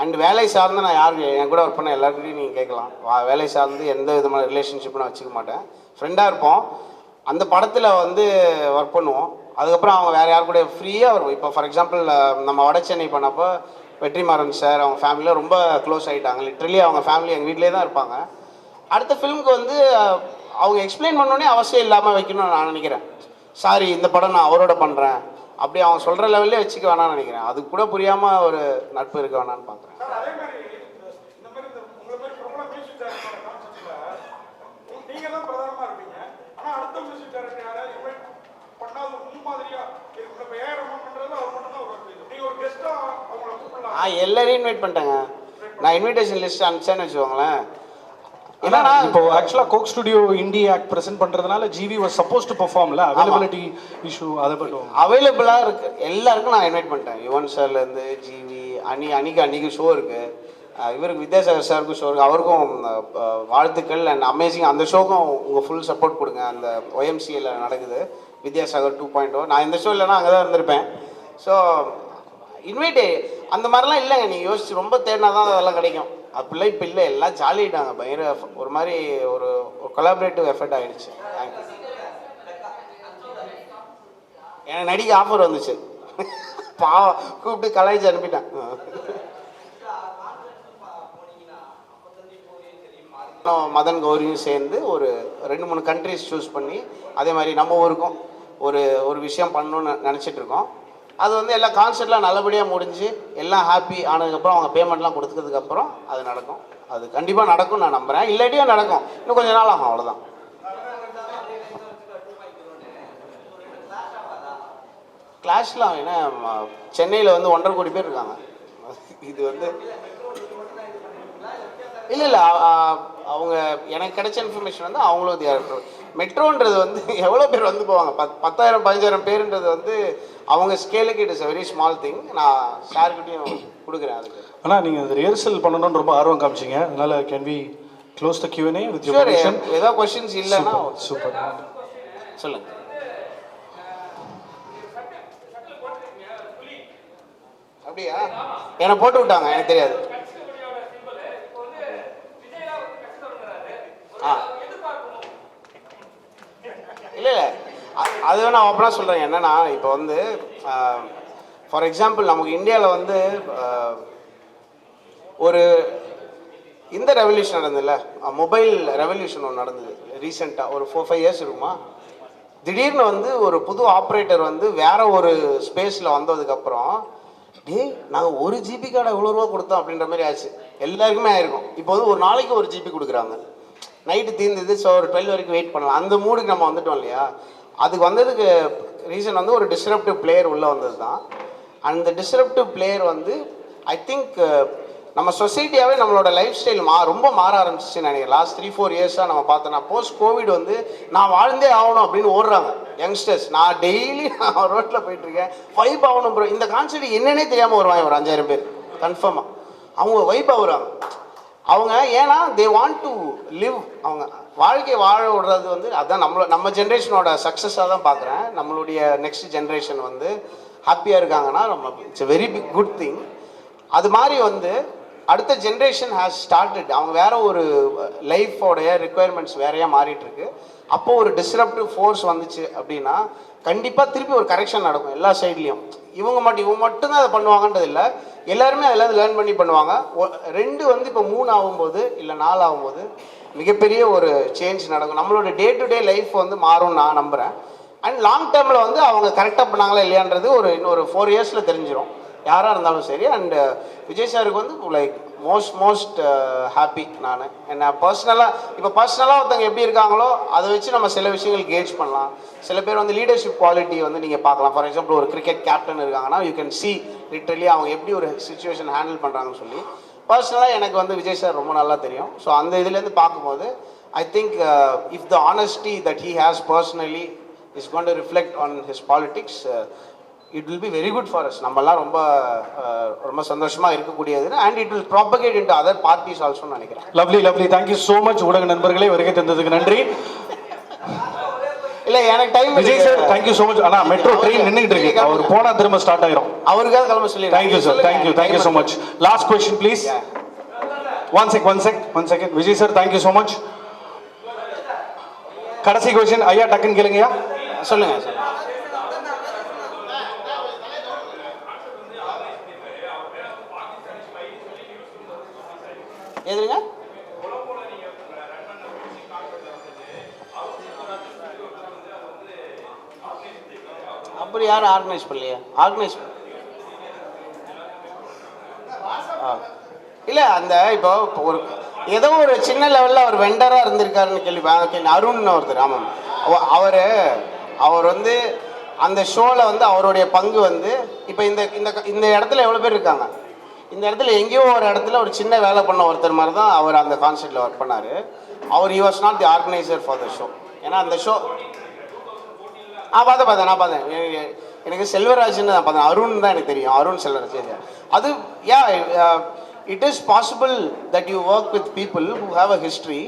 அண்ட் வேலை சார்ந்து நான் யாருக்கு என் கூட ஒர்க் பண்ண எல்லாருக்கிட்டையும் நீங்கள் கேட்கலாம். வேலை சார்ந்து எந்த விதமான ரிலேஷன்ஷிப்பும் நான் வச்சுக்க மாட்டேன். ஃப்ரெண்டாக இருப்போம். அந்த படத்தில் ஒர்க் பண்ணுவோம். அதுக்கப்புறம் அவங்க வேறு யார் கூட ஃப்ரீயாக வரும். இப்போ ஃபார் எக்ஸாம்பிள் நம்ம வட சென்னை பண்ணப்போ வெற்றிமாறன் சார் அவங்க ஃபேமிலியில் ரொம்ப க்ளோஸ் ஆகிட்டாங்க. லிட்ரலி அவங்க ஃபேமிலி எங்கள் வீட்டிலே தான் இருப்பாங்க. அடுத்த ஃபிலிமுக்கு அவங்க எக்ஸ்பிளைன் பண்ணோன்னே அவசியம் இல்லாமல் வைக்கணும்னு நான் நினைக்கிறேன். சாரி, இந்த படம் நான் அவரோட பண்ணுறேன் அப்படி அவங்க சொல்கிற லெவல்லே வச்சுக்க வேணாம்னு நினைக்கிறேன். அது கூட புரியாமல் ஒரு நட்பு இருக்க வேணான்னு பார்க்குறேன். எல்லாரையும் இன்வைட் பண்ணிட்டேங்க. நான் இன்விடேஷன் லிஸ்ட் அனுப்பிச்சேன்னு வச்சுக்கோங்களேன். என்னன்னா இப்போ ஆக்சுவலாக Coke Studio Indie act present பண்ணுறதுனால ஜிவி வாஸ் சப்போஸ் டு பெர்ஃபார்ம்ல அவைலபிலிட்டி இஷ்யூ அதை பற்றும் அவைலபிளாக இருக்குது. எல்லாருக்கும் நான் இன்வைட் பண்ணிட்டேன். யுவன் சார்லேருந்து ஜிவி அன்னைக்கு ஷோ இருக்குது. இவருக்கு வித்யாசாகர் சாருக்கும் ஷோ இருக்குது. அவருக்கும் வாழ்த்துக்கள் அண்ட் அமேசிங். அந்த ஷோக்கும் உங்கள் ஃபுல் சப்போர்ட் கொடுங்க. அந்த ஒய்எம்சிஏல நடக்குது வித்யாசாகர் 2.0. நான் இந்த ஷோ இல்லைனா அங்கே தான் இருந்திருப்பேன். ஸோ இன்வைட்டு அந்த மாதிரிலாம் இல்லைங்க. நீங்கள் யோசிச்சு ரொம்ப தேடினா தான் அதெல்லாம் கிடைக்கும். அப்படிலாம் இப்போ இல்லை. எல்லாம் ஜாலிட்டாங்க. பயங்கர ஒரு மாதிரி ஒரு கொலாபரேட்டிவ் எஃபர்ட் ஆகிடுச்சு. தேங்க்யூ. எனக்கு நடிக்க ஆஃபர் வந்துச்சு. கூப்பிட்டு கலாய்ச்சி அனுப்பிட்டேன். மதன் கௌரியும் சேர்ந்து ஒரு 2-3 கண்ட்ரிஸ் சூஸ் பண்ணி அதே மாதிரி நம்ம ஊருக்கும் ஒரு விஷயம் பண்ணணும்னு நினச்சிட்டு இருக்கோம். அது எல்லாம் கான்சர்ட்லாம் நல்லபடியாக முடிஞ்சு எல்லாம் ஹாப்பி ஆனதுக்கப்புறம் அவங்க பேமெண்ட்லாம் கொடுத்ததுக்கப்புறம் அது நடக்கும். அது கண்டிப்பாக நடக்கும் நான் நம்புகிறேன். இல்லாட்டியும் நடக்கும். இன்னும் கொஞ்சம் நாள் ஆகும். அவ்வளோதான். கிளாஷ்லாம் ஏன்னா சென்னையில் 1.5 கோடி பேர் இருக்காங்க. இது இல்லை அவங்க எனக்கு கிடைச்ச இன்ஃபர்மேஷன் அவங்களும் மெட்ரோன்றது எவ்வளோ பேர் போவாங்க. 10,000-15,000 பேருன்றது அவங்க ஸ்கேலுக்கு it is a very small thing. நான் சார்கிட்டையும் கொடுக்குறேன். அதுக்கு ஆனால் நீங்கள் அது ரிஹர்சல் பண்ணணும்னு ரொம்ப ஆர்வம் காமிச்சிங்க. அதனால் can we close the Q&A with your permission? ஏதோ கொஸ்டின்ஸ் இல்லைன்னா சூப்பர் சொல்லுங்கள். அப்படியா? என்னை போட்டு விட்டாங்க, எனக்கு தெரியாது. இல்லை அது வேணா ஓப்பனாக சொல்கிறேன். என்னென்னா இப்போ ஃபார் எக்ஸாம்பிள் நமக்கு இந்தியாவில் ஒரு இந்த ரெவல்யூஷன் நடந்ததுல, மொபைல் ரெவல்யூஷன் ஒன்று நடந்தது ரீசெண்டாக. ஒரு 4-5 இயர்ஸ் இருக்குமா. திடீர்னு ஒரு புது ஆப்ரேட்டர் வேற ஒரு ஸ்பேஸில் வந்ததுக்கப்புறம் நாங்கள் 1 GB கார்டை எவ்வளோ ரூபா கொடுத்தோம் அப்படின்ற மாதிரி ஆச்சு. எல்லாருக்குமே ஆயிருக்கும். இப்போ ஒரு நாளைக்கு 1 GB கொடுக்குறாங்க. நைட்டு தீர்ந்தது. ஸோ ஒரு 12 வரைக்கும் வெயிட் பண்ணலாம். அந்த மூடுக்கு நம்ம வந்துட்டோம் இல்லையா. அதுக்கு வந்ததுக்கு ரீசன் ஒரு டிஸ்ரப்டிவ் பிளேயர் உள்ளே வந்தது தான். அந்த டிஸ்ரப்டிவ் பிளேயர் ஐ திங்க் நம்ம சொசைட்டியாகவே நம்மளோட லைஃப் ஸ்டைல் ரொம்ப மாற ஆரம்பிச்சிச்சுன்னு நினைக்கிறேன். லாஸ்ட் 3-4 இயர்ஸாக நம்ம பார்த்தோன்னா போஸ்ட் கோவிட் நான் வாழ்ந்தே ஆகணும் அப்படின்னு ஓடுறாங்க யங்ஸ்டர்ஸ். நான் டெய்லி ரோட்டில் போயிட்டுருக்கேன். 5 ஆகணும் ப்ரோ. இந்த கான்செப்ட் என்னன்னே தெரியாமல் வருவாங்க ஒரு 5,000 பேர் கன்ஃபார்மாக. அவங்க வைப் ஆகுறாங்க. அவங்க ஏன்னா தே வாண்ட் டு லிவ், அவங்க வாழ்க்கையை வாழ விடுறது வந்து அதான் நம்ம ஜென்ரேஷனோட சக்ஸஸாக தான் பார்க்குறேன். நம்மளுடைய நெக்ஸ்ட் ஜென்ரேஷன் வந்து ஹாப்பியாக இருக்காங்கன்னா நம்ம it's a very big good thing. அது மாதிரி வந்து அடுத்த ஜென்ரேஷன் ஹேஸ் ஸ்டார்டட், அவங்க வேற ஒரு லைஃபோடைய ரிக்குயர்மெண்ட்ஸ் வேறையாக மாறிட்டுருக்கு. அப்போது ஒரு டிஸ்ரப்டிவ் ஃபோர்ஸ் வந்துச்சு அப்படின்னா கண்டிப்பாக திருப்பி ஒரு கரெக்ஷன் நடக்கும் எல்லா சைட்லேயும். இவங்க மட்டும்தான் அதை பண்ணுவாங்கன்றது இல்லை, எல்லாருமே அதில் லேர்ன் பண்ணி பண்ணுவாங்க. 2 வந்து இப்போ 3 ஆகும்போது இல்லை 4 ஆகும்போது மிகப்பெரிய ஒரு சேஞ்ச் நடக்கும். நம்மளோட டே டு டே லைஃப் வந்து மாறும்னு நான் நம்புகிறேன். அண்ட் லாங் டேர்மில் வந்து அவங்க கரெக்டாக பண்ணாங்களா இல்லையான்றது இன்னொரு 4 இயர்ஸில் தெரிஞ்சிடும் யாராக இருந்தாலும் சரி. அண்ட் விஜய் சாருக்கு வந்து லைக் மோஸ்ட் ஹாப்பி. நான் என்ன பர்சனலாக ஒருத்தவங்க எப்படி இருக்காங்களோ அதை வச்சு நம்ம சில விஷயங்கள் கேஜ் பண்ணலாம். சில பேர் வந்து லீடர்ஷிப் குவாலிட்டி வந்து நீங்கள் பார்க்கலாம். ஃபார் எக்ஸாம்பிள் ஒரு கிரிக்கெட் கேப்டன் இருக்காங்கன்னா யூ கேன் சி லிட்ரலி அவங்க எப்படி ஒரு சுச்சுவேஷன் ஹேண்டில் பண்ணுறாங்கன்னு சொல்லி. பர்சனலாக எனக்கு வந்து விஜய் சார் ரொம்ப நல்லா தெரியும். ஸோ அந்த இதுலேருந்து பார்க்கும்போது I think if the honesty that he has personally is going to reflect on his politics, it will be very good for us. நம்மலாம் ரொம்ப சந்தோஷமாக இருக்கக்கூடியது. And it will propagate into other parties also நினைக்கிறேன். Lovely. Thank you so much. ஊடக நண்பர்களே, வருகை தந்ததுக்கு நன்றி. இல்லை எனக்கு time. Vijay sir thank you so much. ஆனால் மெட்ரோ ட்ரெயின் நின்றுட்டு இருக்கு, அவர் போனால் திரும்ப ஸ்டார்ட் ஆயிரும். அவருக்காக கிளம்ப சொல்லி. Thank you sir, thank you so much. Last question please. One second. Vijay sir thank you so much. கடைசி கொஸ்டின் ஐயா, டக்குன்னு கேளுங்கய்யா. சொல்லுங்க. எதுங்க? அப்படி யாரும் ஆர்கனைஸ் பண்ணலையா? இல்லை அந்த இப்போ ஒரு ஏதோ ஒரு சின்ன லெவலில் அவர் வெண்டராக இருந்திருக்காருன்னு கேள்வி. அருண் ஒருத்தர். ஆமாம், அவர் வந்து அந்த ஷோவில் வந்து அவருடைய பங்கு வந்து இப்போ இந்த இடத்துல எவ்வளோ பேர் இருக்காங்க, இந்த இடத்துல எங்கேயோ ஒரு இடத்துல ஒரு சின்ன வேலை பண்ண ஒருத்தர் மாதிரி தான் அவர் அந்த கான்செப்டில் ஒர்க் பண்ணார். He was not the organiser for the show. ஏன்னா அந்த ஷோ நான் பார்த்தேன். எனக்கு செல்வராஜ்னு நான் பார்த்தேன். அருண் தான் எனக்கு தெரியும், அருண் செல்வராஜ். அது it is possible that you work with people who have a history.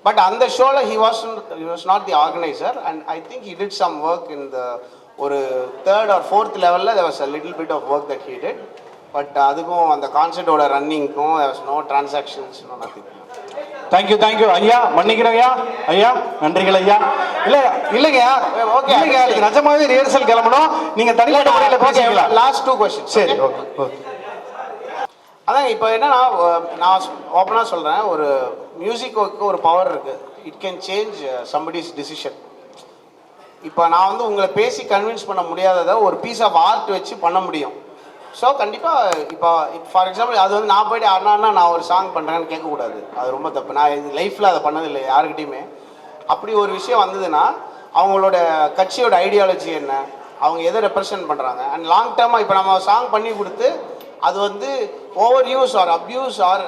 But அந்த ஷோவில் he was not the organiser. And I think he did some work in the ஒரு 3rd or 4th லெவலில் there was a little bit of work that he did. But அதுக்கும் அந்த கான்செப்டோட ரன்னிங்க்கும் there was no transactions, no nothing. Thank you ஐயா. மன்னிக்கிறேன் ஐயா. நன்றிகள் ஐயா. இல்லைங்க okay. நிஜமாவே ரிஹர்சல் கிளம்பணும், நீங்க தனிப்பட்ட முறையில் பேசிக்கலாம். Last 2 questions. சரி, ஓகே. அதான் இப்போ என்னன்னா, நான் ஓப்பனாக சொல்கிறேன், ஒரு மியூசிக்கு ஒரு பவர் இருக்குது. It can change somebody's decision. இப்போ நான் வந்து உங்களை பேசி கன்வின்ஸ் பண்ண முடியாததை ஒரு பீஸ் ஆஃப் ஆர்ட் வச்சு பண்ண முடியும். ஸோ கண்டிப்பாக இப்போ ஃபார் எக்ஸாம்பிள் அது வந்து நான் போய்ட்டு அண்ணா நான் ஒரு சாங் பண்ணுறேன்னு கேட்கக்கூடாது, அது ரொம்ப தப்பு. நான் இது லைஃப்பில் அதை பண்ணதில்லை யாருக்கிட்டையுமே. அப்படி ஒரு விஷயம் வந்ததுன்னா அவங்களோட கட்சியோட ஐடியாலஜி என்ன, அவங்க எதை ரெப்ரசன்ட் பண்ணுறாங்க, அண்ட் லாங் டேர்மாக இப்போ நம்ம சாங் பண்ணி கொடுத்து அது வந்து overuse or abuse or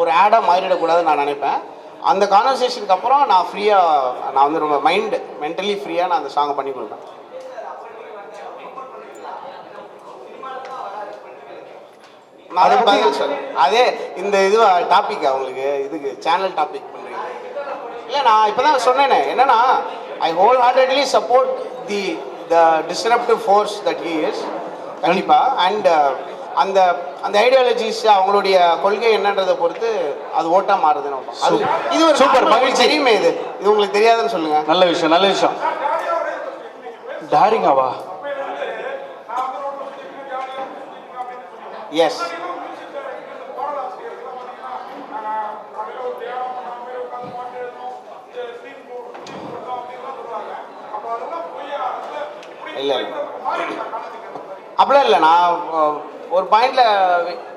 ஒரு ஆடாக மாறிடக்கூடாதுன்னு நான் நினைப்பேன். அந்த கான்வர்சேஷனுக்கு அப்புறம் நான் வந்து ரொம்ப மென்டலி ஃப்ரீயாக நான் அந்த சாங்கை பண்ணி கொடுப்பேன். அதே இந்த டாபிக் அவங்களுக்கு இதுக்கு சேனல் டாபிக் பண்ணுறீங்க இல்லை? நான் இப்போ தான் சொன்னேனே என்னன்னா, I wholeheartedly support the disruptive force that he is கண்டிப்பாக. அண்ட் அந்த ஐடியாலஜிஸ் அவங்களுடைய கொள்கை என்னன்றதை பொறுத்து அது ஓட்டா மாறுதுன்னு அது இது ஒரு சூப்பர் மகிழ்ச்சி. தெரியுமே இது உங்களுக்கு தெரியாதுன்னு சொல்லுங்க. நல்ல விஷயம். டாரிங்காவா? எஸ். இல்லை அப்படிலாம் இல்லை. நான் ஒரு பாயிண்டில்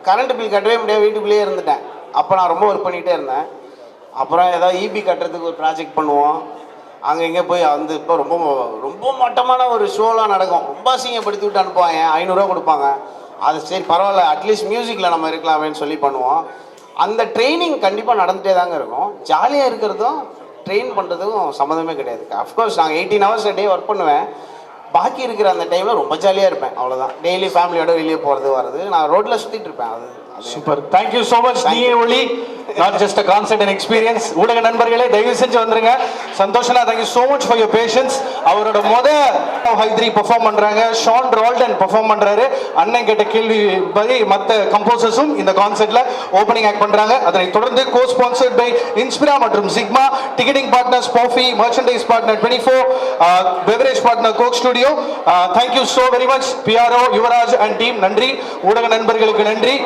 கரண்ட் பில் கட்டவே முடியாது, வீட்டுக்குள்ளேயே இருந்துட்டேன். அப்போ நான் ரொம்ப ஒர்க் பண்ணிகிட்டே இருந்தேன். அப்புறம் ஏதாவது இபி கட்டுறதுக்கு ஒரு ப்ராஜெக்ட் பண்ணுவோம், அங்கே இங்கே போய் வந்து இப்போ ரொம்ப ரொம்ப மட்டமான ஒரு ஷோலாம் நடக்கும். ரொம்ப அசிங்கப்படுத்தி விட்டு அனுப்புவாங்க, 500 ரூபா கொடுப்பாங்க. அது சரி பரவாயில்ல, அட்லீஸ்ட் மியூசிக்கில் நம்ம இருக்கலாமேன்னு சொல்லி பண்ணுவோம். அந்த ட்ரைனிங் கண்டிப்பாக நடந்துகிட்டே தாங்க இருக்கும். ஜாலியாக இருக்கிறதும் ட்ரெயின் பண்ணுறதுக்கும் சம்மந்தமே கிடையாது. அஃப்கோர்ஸ் நாங்கள் 18 hours a day ஒர்க் பண்ணுவேன். பாக்கி இருக்கிற அந்த டைமில் ரொம்ப ஜாலியாக இருப்பேன், அவ்வளோதான். டெய்லி ஃபேமிலியோட வெளியே போகிறது வர்றது, நான் ரோட்டில் சுற்றிட்டு இருப்பேன். Super, thank you so much. Neeye Oli, not just a concert and experience. ஊடக நண்பர்களே தயவு செஞ்சு வந்துருங்க. சந்தோஷனா, thank you so much for your patience. அவரோட ஹைத்ரி பெர்ஃபார்ம் பண்றாங்க, ஷான் ரால்டன் பெர்ஃபார்ம் பண்றாரு. அண்ணன் கேட்ட கேள்வி படி மற்ற கம்போசர்ஸும் இந்த கான்செர்ட்ல ஓப்பனிங் ஆக்ட் பண்றாங்க. அதனை தொடர்ந்து கோ ஸ்பான்சர்ட் பை இன்ஸ்பிரா மற்றும் சிக்மா, டிக்கெட்டிங் பார்ட்னர்ஸ் பாஃபி, merchandise partner 24, beverage partner Coke Studio. Thank you so very much PRO Yuvraj and team. நன்றி. ஊடக நண்பர்களுக்கு நன்றி.